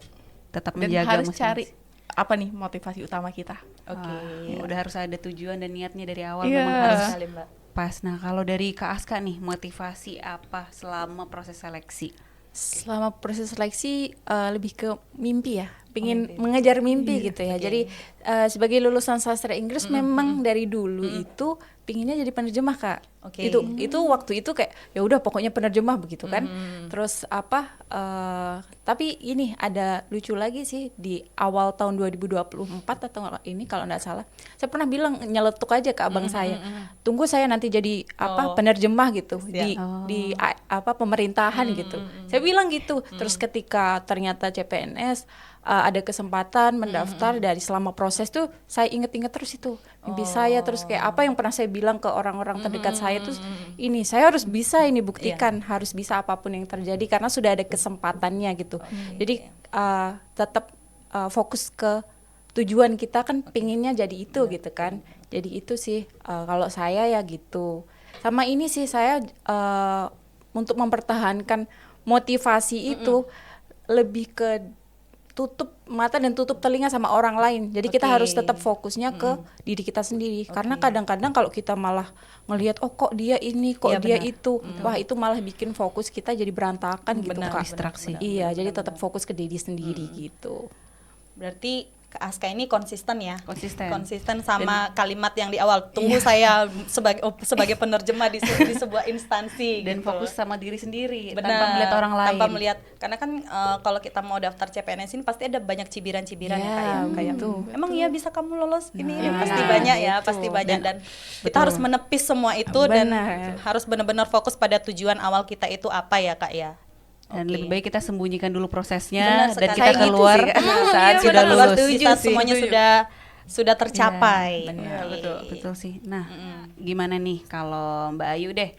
Tetap dan menjaga harus masing-masing. cari apa nih motivasi utama kita. Oke. Udah harus ada tujuan dan niatnya dari awal, Iya. memang harus Sekali, Mbak. pas. Nah, kalau dari Kak Aska nih, motivasi apa selama proses seleksi? Selama proses seleksi lebih ke mimpi ya, pingin mengejar mimpi gitu ya. Jadi sebagai lulusan sastra Inggris memang dari dulu itu pinginnya jadi penerjemah, Kak. Oke. Itu waktu itu kayak ya udah pokoknya penerjemah begitu kan. Terus tapi ini ada lucu lagi sih di awal tahun 2024 atau ini kalau nggak salah. Saya pernah bilang nyeletuk aja ke abang saya. Tunggu saya nanti jadi penerjemah gitu di pemerintahan gitu. Saya bilang gitu. Terus ketika ternyata CPNS ada kesempatan mendaftar dari selama proses tuh saya inget-inget terus itu mimpi saya, terus kayak apa yang pernah saya bilang ke orang-orang terdekat saya tuh ini saya harus bisa ini buktikan, harus bisa apapun yang terjadi karena sudah ada kesempatannya gitu. Jadi tetap fokus ke tujuan kita kan pinginnya jadi itu gitu kan. Jadi itu sih kalau saya ya gitu. Sama ini sih saya untuk mempertahankan motivasi itu lebih ke tutup mata dan tutup telinga sama orang lain. Jadi kita harus tetap fokusnya ke diri kita sendiri. Karena kadang-kadang kalau kita malah ngelihat kok dia ini, kok dia itu, wah itu malah bikin fokus kita jadi berantakan gitu, Kak. Distraksi. Iya, jadi tetap fokus ke diri sendiri gitu. Berarti Kak Aska ini konsisten ya. Konsisten. Sama kalimat yang di awal. Tunggu saya sebagai penerjemah di sebuah instansi Dan gitu. fokus sama diri sendiri Benar, tanpa melihat orang lain. Tanpa melihat, karena kan kalau kita mau daftar CPNS ini pasti ada banyak cibiran-cibiran ya, kayak emang iya bisa kamu lolos ini pasti banyak ya, pasti banyak dan kita harus menepis semua itu dan harus benar-benar fokus pada tujuan awal kita itu apa ya, Kak ya. Dan lebih baik kita sembunyikan dulu Benar prosesnya dan sekali. kita Kayak gitu keluar sih, Kak. saat Iya, sudah benar, lulus. di saat semuanya sudah tercapai. Iya, betul. Betul sih. Nah, gimana nih kalau Mbak Ayu deh?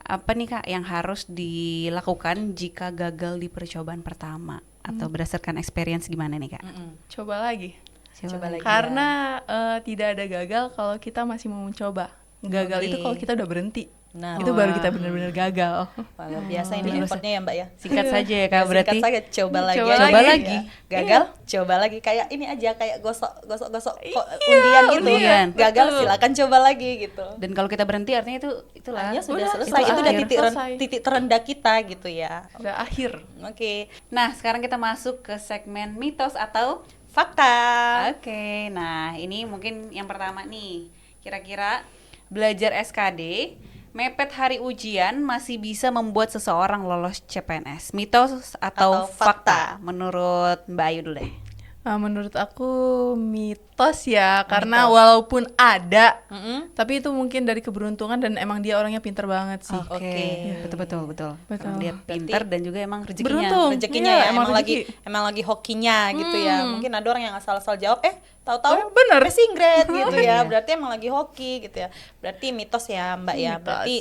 Apa nih Kak yang harus dilakukan jika gagal di percobaan pertama atau berdasarkan experience gimana nih Kak? Coba lagi. Coba lagi. Karena tidak ada gagal kalau kita masih mau mencoba. Gagal itu kalau kita udah berhenti. Nah, Itu baru kita benar-benar gagal. Wah, biasa ini effortnya ya Mbak ya. Singkat saja ya Kak, berarti Singkat saja, coba lagi. Coba aja. lagi. Ya. Gagal, coba lagi. Kayak ini aja, kayak gosok undian gitu. undian. Gagal, Betul. silakan coba lagi gitu. dan kalau kita berhenti artinya itulah Artinya sudah Udah, selesai. itu Itu udah akhir. Selesai. titik terendah kita gitu ya. Udah akhir. Oke. Nah, sekarang kita masuk ke segmen mitos atau Fakta. Oke, nah ini mungkin yang pertama nih. Kira-kira belajar SKD mepet hari ujian masih bisa membuat seseorang lolos CPNS. Mitos atau Atau fakta? Menurut Mbak Ayu dulu deh. Menurut aku mitos ya, karena walaupun ada, tapi itu mungkin dari keberuntungan dan emang dia orangnya pinter banget sih. Oke. Betul. Betul. Dia pintar dan juga emang rezekinya. Beruntung. Rezekinya Iya, ya emang emang lagi hokinya gitu ya. Mungkin ada orang yang asal-asal jawab tahu-tahu bener. passing grade gitu ya. Berarti emang lagi hoki gitu ya. Berarti mitos ya, Mbak ya. Mitos. Berarti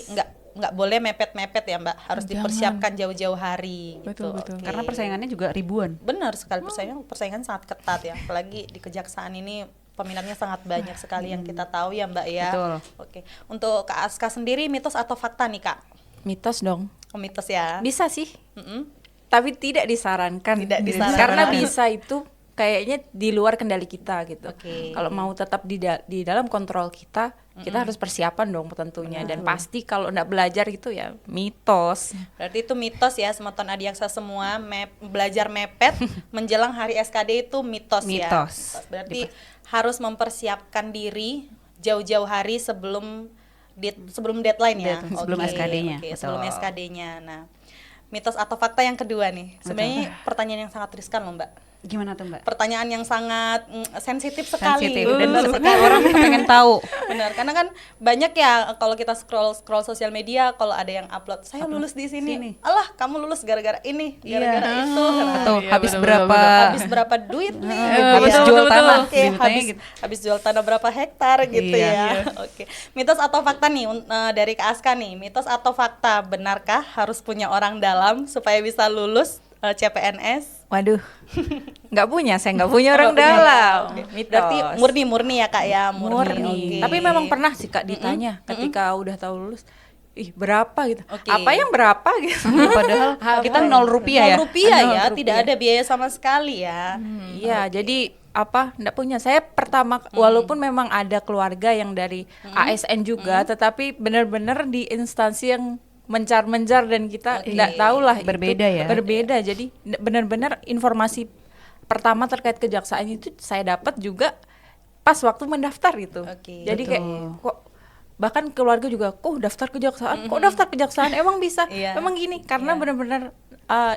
nggak boleh mepet-mepet ya, Mbak. Harus dipersiapkan jauh-jauh hari gitu. Betul. Oke. Karena persaingannya juga ribuan. Benar sekali, persaingan sangat ketat ya. Apalagi di kejaksaan ini peminatnya sangat banyak sekali yang kita tahu ya, Mbak ya. Betul. Oke. Untuk Kak Aska sendiri mitos atau fakta nih, Kak? Mitos dong. Oh, mitos ya. Bisa sih, Mm-mm. tapi tidak disarankan. Tidak disarankan. Karena bisa itu kayaknya di luar kendali kita gitu. Oke. Kalau mau tetap di dalam kontrol kita, kita harus persiapan dong tentunya. Dan pasti kalau nggak belajar gitu ya mitos. Berarti itu mitos ya, Semeton Adiaksa semua belajar mepet menjelang hari SKD itu mitos ya. Mitos. Berarti harus mempersiapkan diri jauh-jauh hari sebelum deadline ya. Sebelum Oke, SKD-nya, oke, betul. sebelum SKD-nya. Nah, mitos atau fakta yang kedua nih. Sebenarnya pertanyaan yang sangat riskan loh, Mbak. Gimana tuh Mbak? Pertanyaan yang sangat sensitif sekali. Sensitif dan Benar semua orang pengen tahu. Benar, karena kan banyak ya kalau kita scroll sosial media, kalau ada yang upload saya lulus di sini. Alah, kamu lulus gara-gara ini, gara-gara itu. Betul. Iya, Habis betul, berapa? betul, Habis berapa duit nih? Habis Iya. jual tanah. Oke, Beritanya gitu. habis jual tanah berapa hektar gitu Iya. ya. Oke. Mitos atau fakta nih dari Kak Aska nih. Mitos atau fakta, benarkah harus punya orang dalam supaya bisa lulus CPNS? Waduh, saya nggak punya orang Nggak punya. dalam. Oke. Mitos. Berarti murni ya Kak ya, murni. Oke. Tapi memang pernah sih Kak ditanya ketika udah tahu lulus, ih berapa gitu? Oke. Apa yang berapa gitu? Padahal kita 0 rupiah ya. 0 rupiah ya, 0 tidak rupiah. ada biaya sama sekali ya. Iya, jadi nggak punya. Saya pertama, walaupun memang ada keluarga yang dari ASN juga, tetapi benar-benar di instansi yang mencar-mencar dan kita nggak tahu lah itu Berbeda ya? Berbeda. Jadi benar-benar informasi pertama terkait kejaksaan itu saya dapat juga pas waktu mendaftar gitu. Oke. Jadi Betul. kayak kok bahkan keluarga juga kok daftar kejaksaan, kok daftar kejaksaan emang bisa, Iya. emang gini karena benar-benar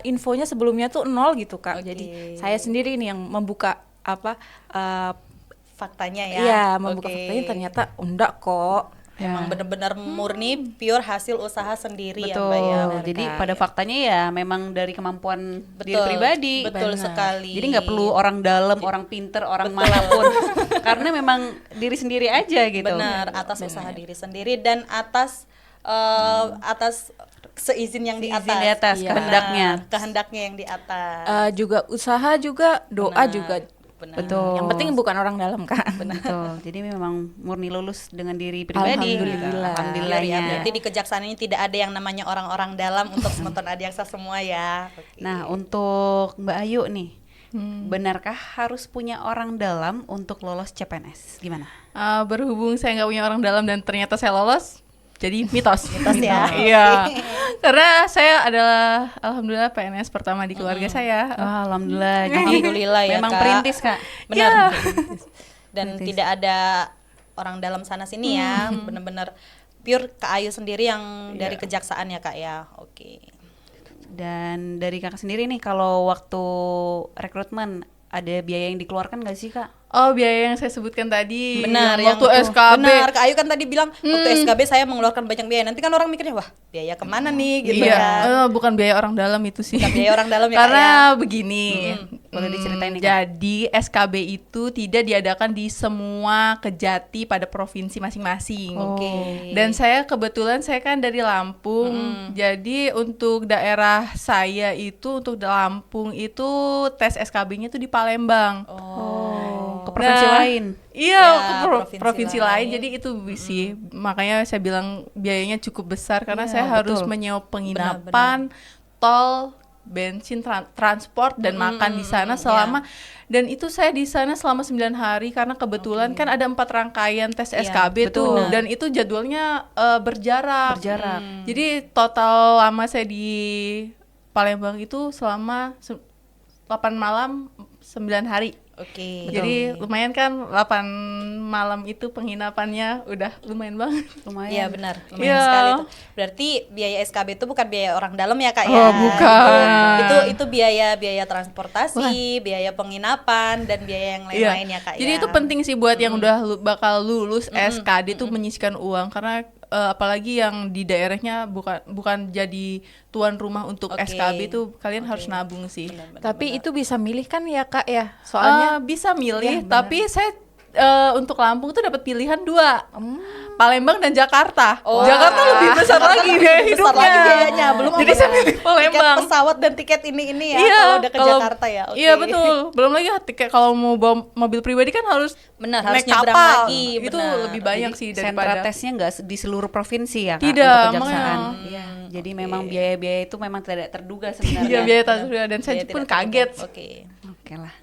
infonya sebelumnya tuh nol gitu Kak. Oke. Jadi saya sendiri nih yang membuka Faktanya ya. iya membuka Oke. faktanya ternyata enggak kok. Emang benar-benar murni pure hasil usaha sendiri ya Betul. Mbak ya. Jadi Kak. pada faktanya ya memang dari kemampuan diri Betul, pribadi. betul Benar. sekali. Jadi nggak perlu orang dalam, orang pinter, orang manapun. Karena memang diri sendiri aja gitu. Benar, atas usaha diri sendiri dan atas seizin yang di atas. Seizin di atas, Iya. kehendaknya. Benar, kehendaknya yang di atas. Juga usaha juga doa Benar, juga. benar. Betul. Yang penting bukan orang dalam kan. Betul. Jadi memang murni lulus dengan diri pribadi. Alhamdulillah. Alhamdulillahnya. Ya, berarti di kejaksaan ini tidak ada yang namanya orang-orang dalam untuk Semeton Adiaksa semua ya. Oke. Nah, untuk Mbak Ayu nih, benarkah harus punya orang dalam untuk lolos CPNS? Gimana? Berhubung saya nggak punya orang dalam dan ternyata saya lolos, jadi mitos. Mitos ya. Iya. Karena saya adalah alhamdulillah PNS pertama di keluarga saya. Wah, alhamdulillah. Jadi Alhamdulillah ya, memang Kak. perintis, Kak. Benar. Dan tidak ada orang dalam sana sini ya, benar-benar pure Kak Ayu sendiri yang dari kejaksaan ya Kak ya. Oke. Dan dari Kakak sendiri nih, kalau waktu rekrutmen ada biaya yang dikeluarkan nggak sih, Kak? Oh, biaya yang saya sebutkan tadi. Benar, yang waktu yang SKB. Benar, Kak Ayu kan tadi bilang waktu SKB saya mengeluarkan banyak biaya. Nanti kan orang mikirnya, wah, biaya kemana nih gitu Iya, kan. bukan biaya orang dalam itu sih. Bukan biaya orang dalam ya, Kak, Karena ya. begini. Boleh diceritain nih, Kak? Jadi SKB itu tidak diadakan di semua kejati pada provinsi masing-masing. Oke. Dan saya kebetulan saya kan dari Lampung. Jadi untuk daerah saya itu untuk Lampung itu tes SKB-nya itu di Palembang. Ke provinsi Nah, lain. Iya, Ya, ke provinsi lain. lain. Jadi itu sih makanya saya bilang biayanya cukup besar karena Iya, saya harus betul. menyewa penginapan, tol, bensin, transport dan makan di sana selama dan itu saya di sana selama 9 hari karena kebetulan kan ada 4 rangkaian tes Iya, SKB tuh betul. dan itu jadwalnya berjarak. Berjarak. Jadi total lama saya di Palembang itu selama 8 malam 9 hari. Oke. Jadi lumayan kan 8 malam itu penginapannya udah lumayan banget. Lumayan. Iya benar, lumayan Iya. sekali itu. Berarti biaya SKB itu bukan biaya orang dalam ya Kak ya? Oh, bukan. Itu biaya transportasi, biaya penginapan dan biaya yang lain-lain ya Kak Jadi ya. itu penting sih buat yang udah bakal lulus SKD tuh menyisihkan uang karena apalagi yang di daerahnya bukan jadi tuan rumah untuk Oke. SKB tuh kalian harus nabung sih. Benar-benar. Tapi itu bisa milih kan ya Kak ya? Soalnya Bisa milih, Iya, tapi saya untuk Lampung tuh dapat pilihan 2. Palembang dan Jakarta. Oh. Jakarta lebih besar lagi biaya Besar hidupnya. lagi biayanya, belum Jadi saya pilih tiket Palembang. pesawat dan tiket ini ya Iya, kalau udah ke Jakarta ya. Oke. Iya betul. Belum lagi tiket kalau mau bawa mobil pribadi kan harus Benar, harus naik nyebrang kapal. lagi, Itu benar. lebih banyak Jadi sih sentra daripada tesnya nggak di seluruh provinsi ya, Kak, Tidak, untuk kejaksaan. makanya. Iya. Jadi memang biaya-biaya itu memang tidak terduga Iya sebenarnya. biaya tasnya dan saya Biaya pun tidak kaget. terduga. Oke. Oke lah.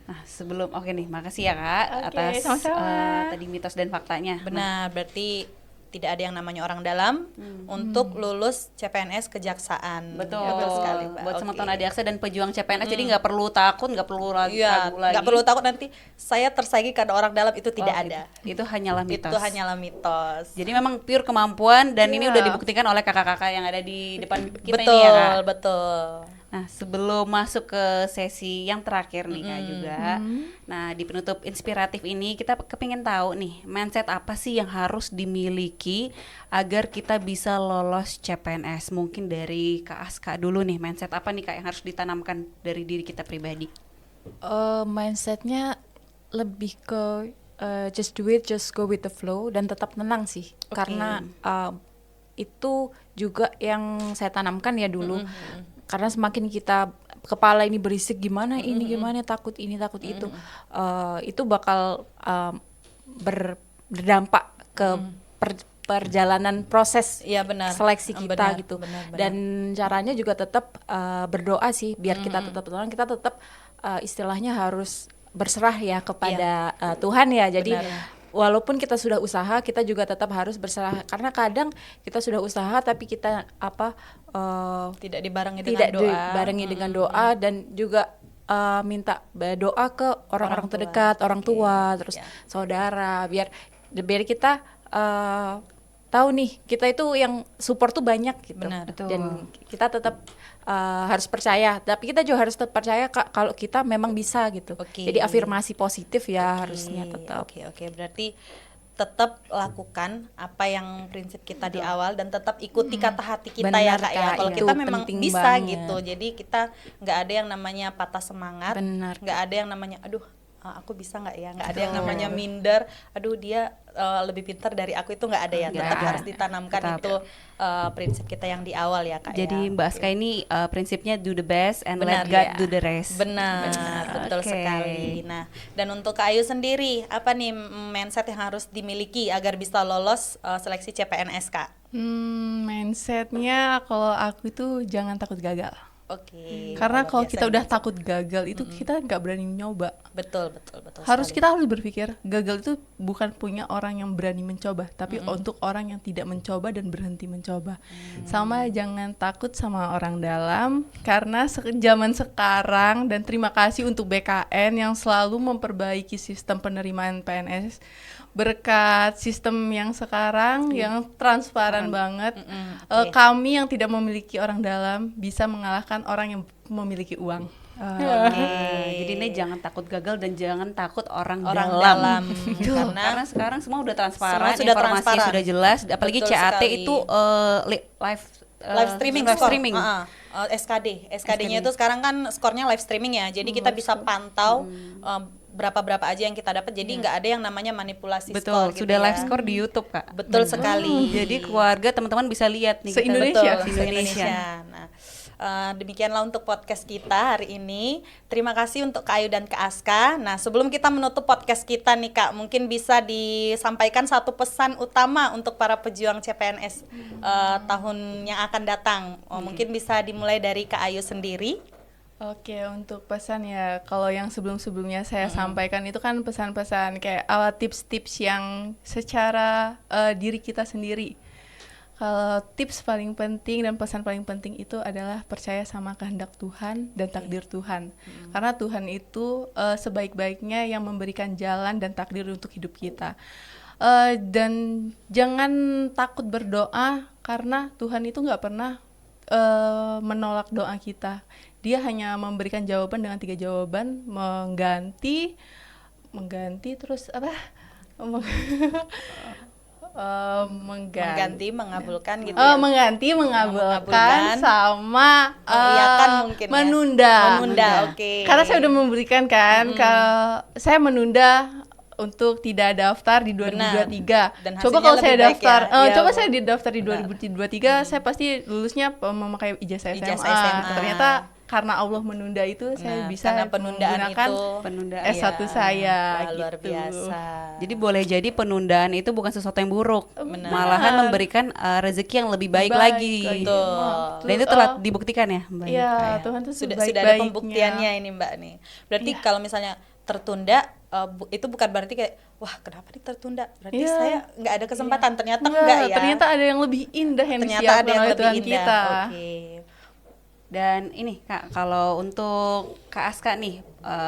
Nah, sebelum oke nih, makasih ya Kak Oke, atas sama-sama. tadi mitos dan faktanya. Benar, berarti tidak ada yang namanya orang dalam untuk lulus CPNS kejaksaan. Betul, Sekali, Mbak. buat Oke. teman-teman adik aksa dan pejuang CPNS, jadi nggak perlu takut, nggak perlu ragu Iya, lagi. nggak perlu takut nanti saya tersaingi karena orang dalam, itu tidak Oh, ada. Itu hanyalah mitos. Itu hanyalah mitos. Jadi memang pure kemampuan dan ini Iya. udah dibuktikan oleh kakak-kakak yang ada di depan kita betul, ini ya Kak. betul. Nah, sebelum masuk ke sesi yang terakhir nih Kak juga. Nah, di penutup inspiratif ini kita kepingin tahu nih, mindset apa sih yang harus dimiliki agar kita bisa lolos CPNS? Mungkin dari Kak Aska dulu nih, mindset apa nih Kak yang harus ditanamkan dari diri kita pribadi? Mindsetnya lebih ke just do it, just go with the flow, dan tetap tenang sih. Karena itu juga yang saya tanamkan ya dulu. Karena semakin kita kepala ini berisik, gimana ini, gimana takut ini, takut itu bakal berdampak ke perjalanan proses Iya, benar. seleksi kita Benar, gitu. benar. Dan caranya juga tetap berdoa sih, biar kita tetap tenang, kita tetap istilahnya harus berserah ya kepada Tuhan ya. Jadi walaupun kita sudah usaha, kita juga tetap harus berserah, karena kadang kita sudah usaha tapi kita Tidak dibarengi dengan tidak doa. dibarengi dengan doa, dan juga minta doa ke orang-orang terdekat, orang tua, terus saudara, biar kita tahu nih kita itu yang support tuh banyak gitu. Benar. Dan kita tetap harus percaya, tapi kita juga harus tetap percaya kalau kita memang bisa gitu. Oke. Jadi afirmasi positif ya harusnya tetap. Oke, berarti tetap lakukan apa yang prinsip kita di awal dan tetap ikuti kata hati kita ya Benar, Kak ya. Kak, Kalau itu kita memang penting bisa banget. gitu. Jadi kita nggak ada yang namanya patah semangat, Benar. nggak ada yang namanya aduh aku bisa nggak ya, nggak ada yang namanya minder, aduh dia lebih pintar dari aku, itu nggak ada ya. Nggak Tetap ada. harus ditanamkan Tetap. itu prinsip kita yang di awal ya Kak Jadi ya. Mbak Aska ini prinsipnya do the best and Benar, let God ya. do the rest. Benar, betul Oke. sekali. Nah, dan untuk Kak Ayu sendiri, apa nih mindset yang harus dimiliki agar bisa lolos seleksi CPNS Kak? Mindsetnya kalau aku itu jangan takut gagal. Oke. Karena kalau biasa kita ya, udah takut gagal itu kita nggak berani nyoba. betul Harus sekali. kita harus berpikir gagal itu bukan punya orang yang berani mencoba, tapi untuk orang yang tidak mencoba dan berhenti mencoba. Sama jangan takut sama orang dalam, karena zaman sekarang, dan terima kasih untuk BKN yang selalu memperbaiki sistem penerimaan PNS berkat sistem yang sekarang yang transparan banget. Kami yang tidak memiliki orang dalam bisa mengalahkan orang yang memiliki uang. Oke. Jadi ini jangan takut gagal dan jangan takut orang dalam. Tuh, Karena karena sekarang semua udah transparan, semua sudah informasi transparan. sudah jelas, apalagi Betul CAT sekali. itu live streaming, live skor. streaming. SKD-nya itu sekarang kan skornya live streaming ya. Jadi kita bisa pantau berapa aja yang kita dapat. Jadi nggak ada yang namanya manipulasi Betul, skor gitu sudah ya. live score di YouTube, Kak. Betul sekali. Jadi keluarga teman-teman bisa lihat nih Se-Indonesia. Betul, se-Indonesia. Nah, demikianlah untuk podcast kita hari ini. Terima kasih untuk Kak Ayu dan Kak Aska. Nah, sebelum kita menutup podcast kita nih Kak, mungkin bisa disampaikan satu pesan utama untuk para pejuang CPNS tahun yang akan datang. Mungkin bisa dimulai dari Kak Ayu sendiri. Oke, untuk pesan ya, kalau yang sebelum-sebelumnya saya sampaikan itu kan pesan-pesan kayak tips-tips yang secara diri kita sendiri. Kalau tips paling penting dan pesan paling penting itu adalah percaya sama kehendak Tuhan dan takdir Tuhan. Karena Tuhan itu sebaik-baiknya yang memberikan jalan dan takdir untuk hidup kita. Dan jangan takut berdoa, karena Tuhan itu nggak pernah menolak doa kita. Dia hanya memberikan jawaban dengan 3 jawaban, mengganti terus apa? Mengganti, mengabulkan gitu Oh, ya. mengganti, Mengabulkan. mengabulkan, sama Mengiyakan mungkin ya. Menunda, oke. Karena saya udah memberikan kan, kalau saya menunda untuk tidak daftar di 2023. Dan Coba hasilnya kalau saya lebih baik daftar, ya. Iya, coba saya didaftar di 2023, saya pasti lulusnya memakai ijazah SMA. Ijazah SMA. Ternyata karena Allah menunda itu, saya bisa karena penundaan menggunakan itu penundaan. S1 saya. Wah, luar gitu. biasa. Jadi boleh jadi penundaan itu bukan sesuatu yang buruk, Benar. malahan memberikan rezeki yang lebih baik, lagi. Betul. Dan itu telah dibuktikan ya, Mbak. Iya, Ika, ya? Tuhan tuh Sudah ada sebaik-baiknya. pembuktiannya ini Mbak nih. Berarti kalau misalnya tertunda, itu bukan berarti kayak wah kenapa nih tertunda, berarti Iya. saya nggak ada kesempatan. Ternyata Enggak, enggak ya, ternyata ada yang lebih indah yang ternyata disiapkan ada yang oleh lebih Tuhan indah. kita. Oke. Dan ini Kak, kalau untuk Kak Aska nih,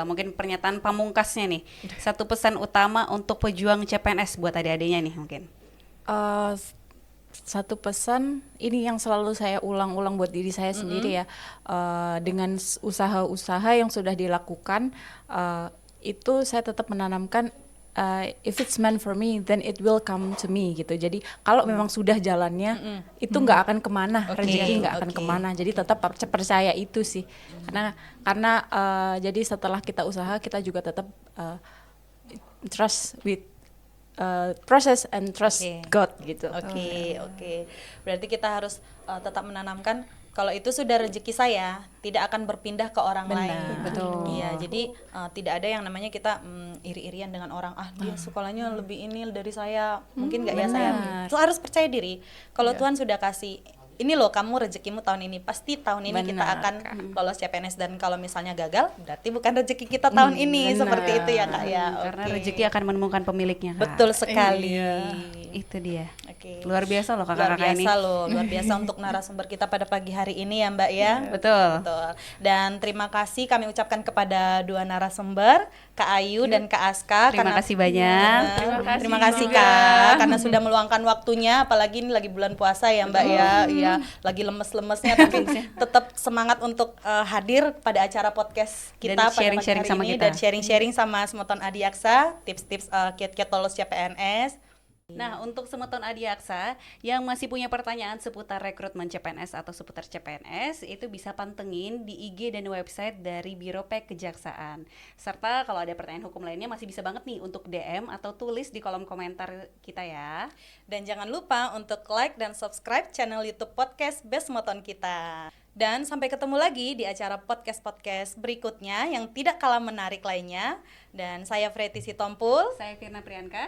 mungkin pernyataan pamungkasnya nih, satu pesan utama untuk pejuang CPNS buat adik-adiknya nih mungkin. Eh, Satu pesan ini yang selalu saya ulang-ulang buat diri saya sendiri ya, dengan usaha-usaha yang sudah dilakukan, itu saya tetap menanamkan, if it's meant for me then it will come to me gitu. Jadi kalau memang sudah jalannya, itu nggak akan kemana, Oke, rezeki nggak akan oke. kemana. Jadi tetap percaya itu sih, karena jadi setelah kita usaha kita juga tetap trust with process and trust Oke. God gitu. Oke. Berarti kita harus tetap menanamkan kalau itu sudah rezeki saya, tidak akan berpindah ke orang Benar, lain. betul. Iya, jadi tidak ada yang namanya kita iri-irian dengan orang. Dia sekolahnya lebih ini dari saya, mungkin nggak ya saya. benar. Itu harus percaya diri. Kalau Tuhan sudah kasih ini loh kamu rezekimu tahun ini, pasti tahun ini kita Benar, akan lolos CPNS, dan kalau misalnya gagal berarti bukan rezeki kita tahun ini. benar. Seperti itu ya Kak ya. Karena Oke. rezeki akan menemukan pemiliknya Kak. Betul sekali. Itu dia. Oke. Luar biasa loh Luar kakak-kakak ini. biasa loh, luar biasa untuk narasumber kita pada pagi hari ini ya Mbak ya. Betul. Betul. Dan terima kasih kami ucapkan kepada dua narasumber, Kak Ayu dan Kak Aska. Terima kasih banyak. Terima kasih juga. Kak, karena sudah meluangkan waktunya, apalagi ini lagi bulan puasa ya Mbak ya. Iya, lagi lemes-lemesnya tapi tetap semangat untuk hadir pada acara podcast kita Dan pada pagi sharing-sharing hari sama ini kita. dan sharing-sharing sama Semeton Adiaksa, tips-tips kiat-kiat lolos CPNS. Nah, untuk Semeton Adiaksa yang masih punya pertanyaan seputar rekrutmen CPNS atau seputar CPNS, itu bisa pantengin di IG dan website dari Biro Pek Kejaksaan. Serta kalau ada pertanyaan hukum lainnya masih bisa banget nih untuk DM atau tulis di kolom komentar kita ya. Dan jangan lupa untuk like dan subscribe channel YouTube podcast Best Moton kita. Dan sampai ketemu lagi di acara podcast-podcast berikutnya yang tidak kalah menarik lainnya. Dan saya Freti Sitompul, Saya Firna Priyanka.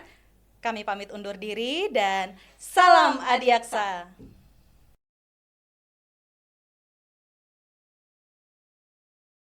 kami pamit undur diri dan salam Adiaksa.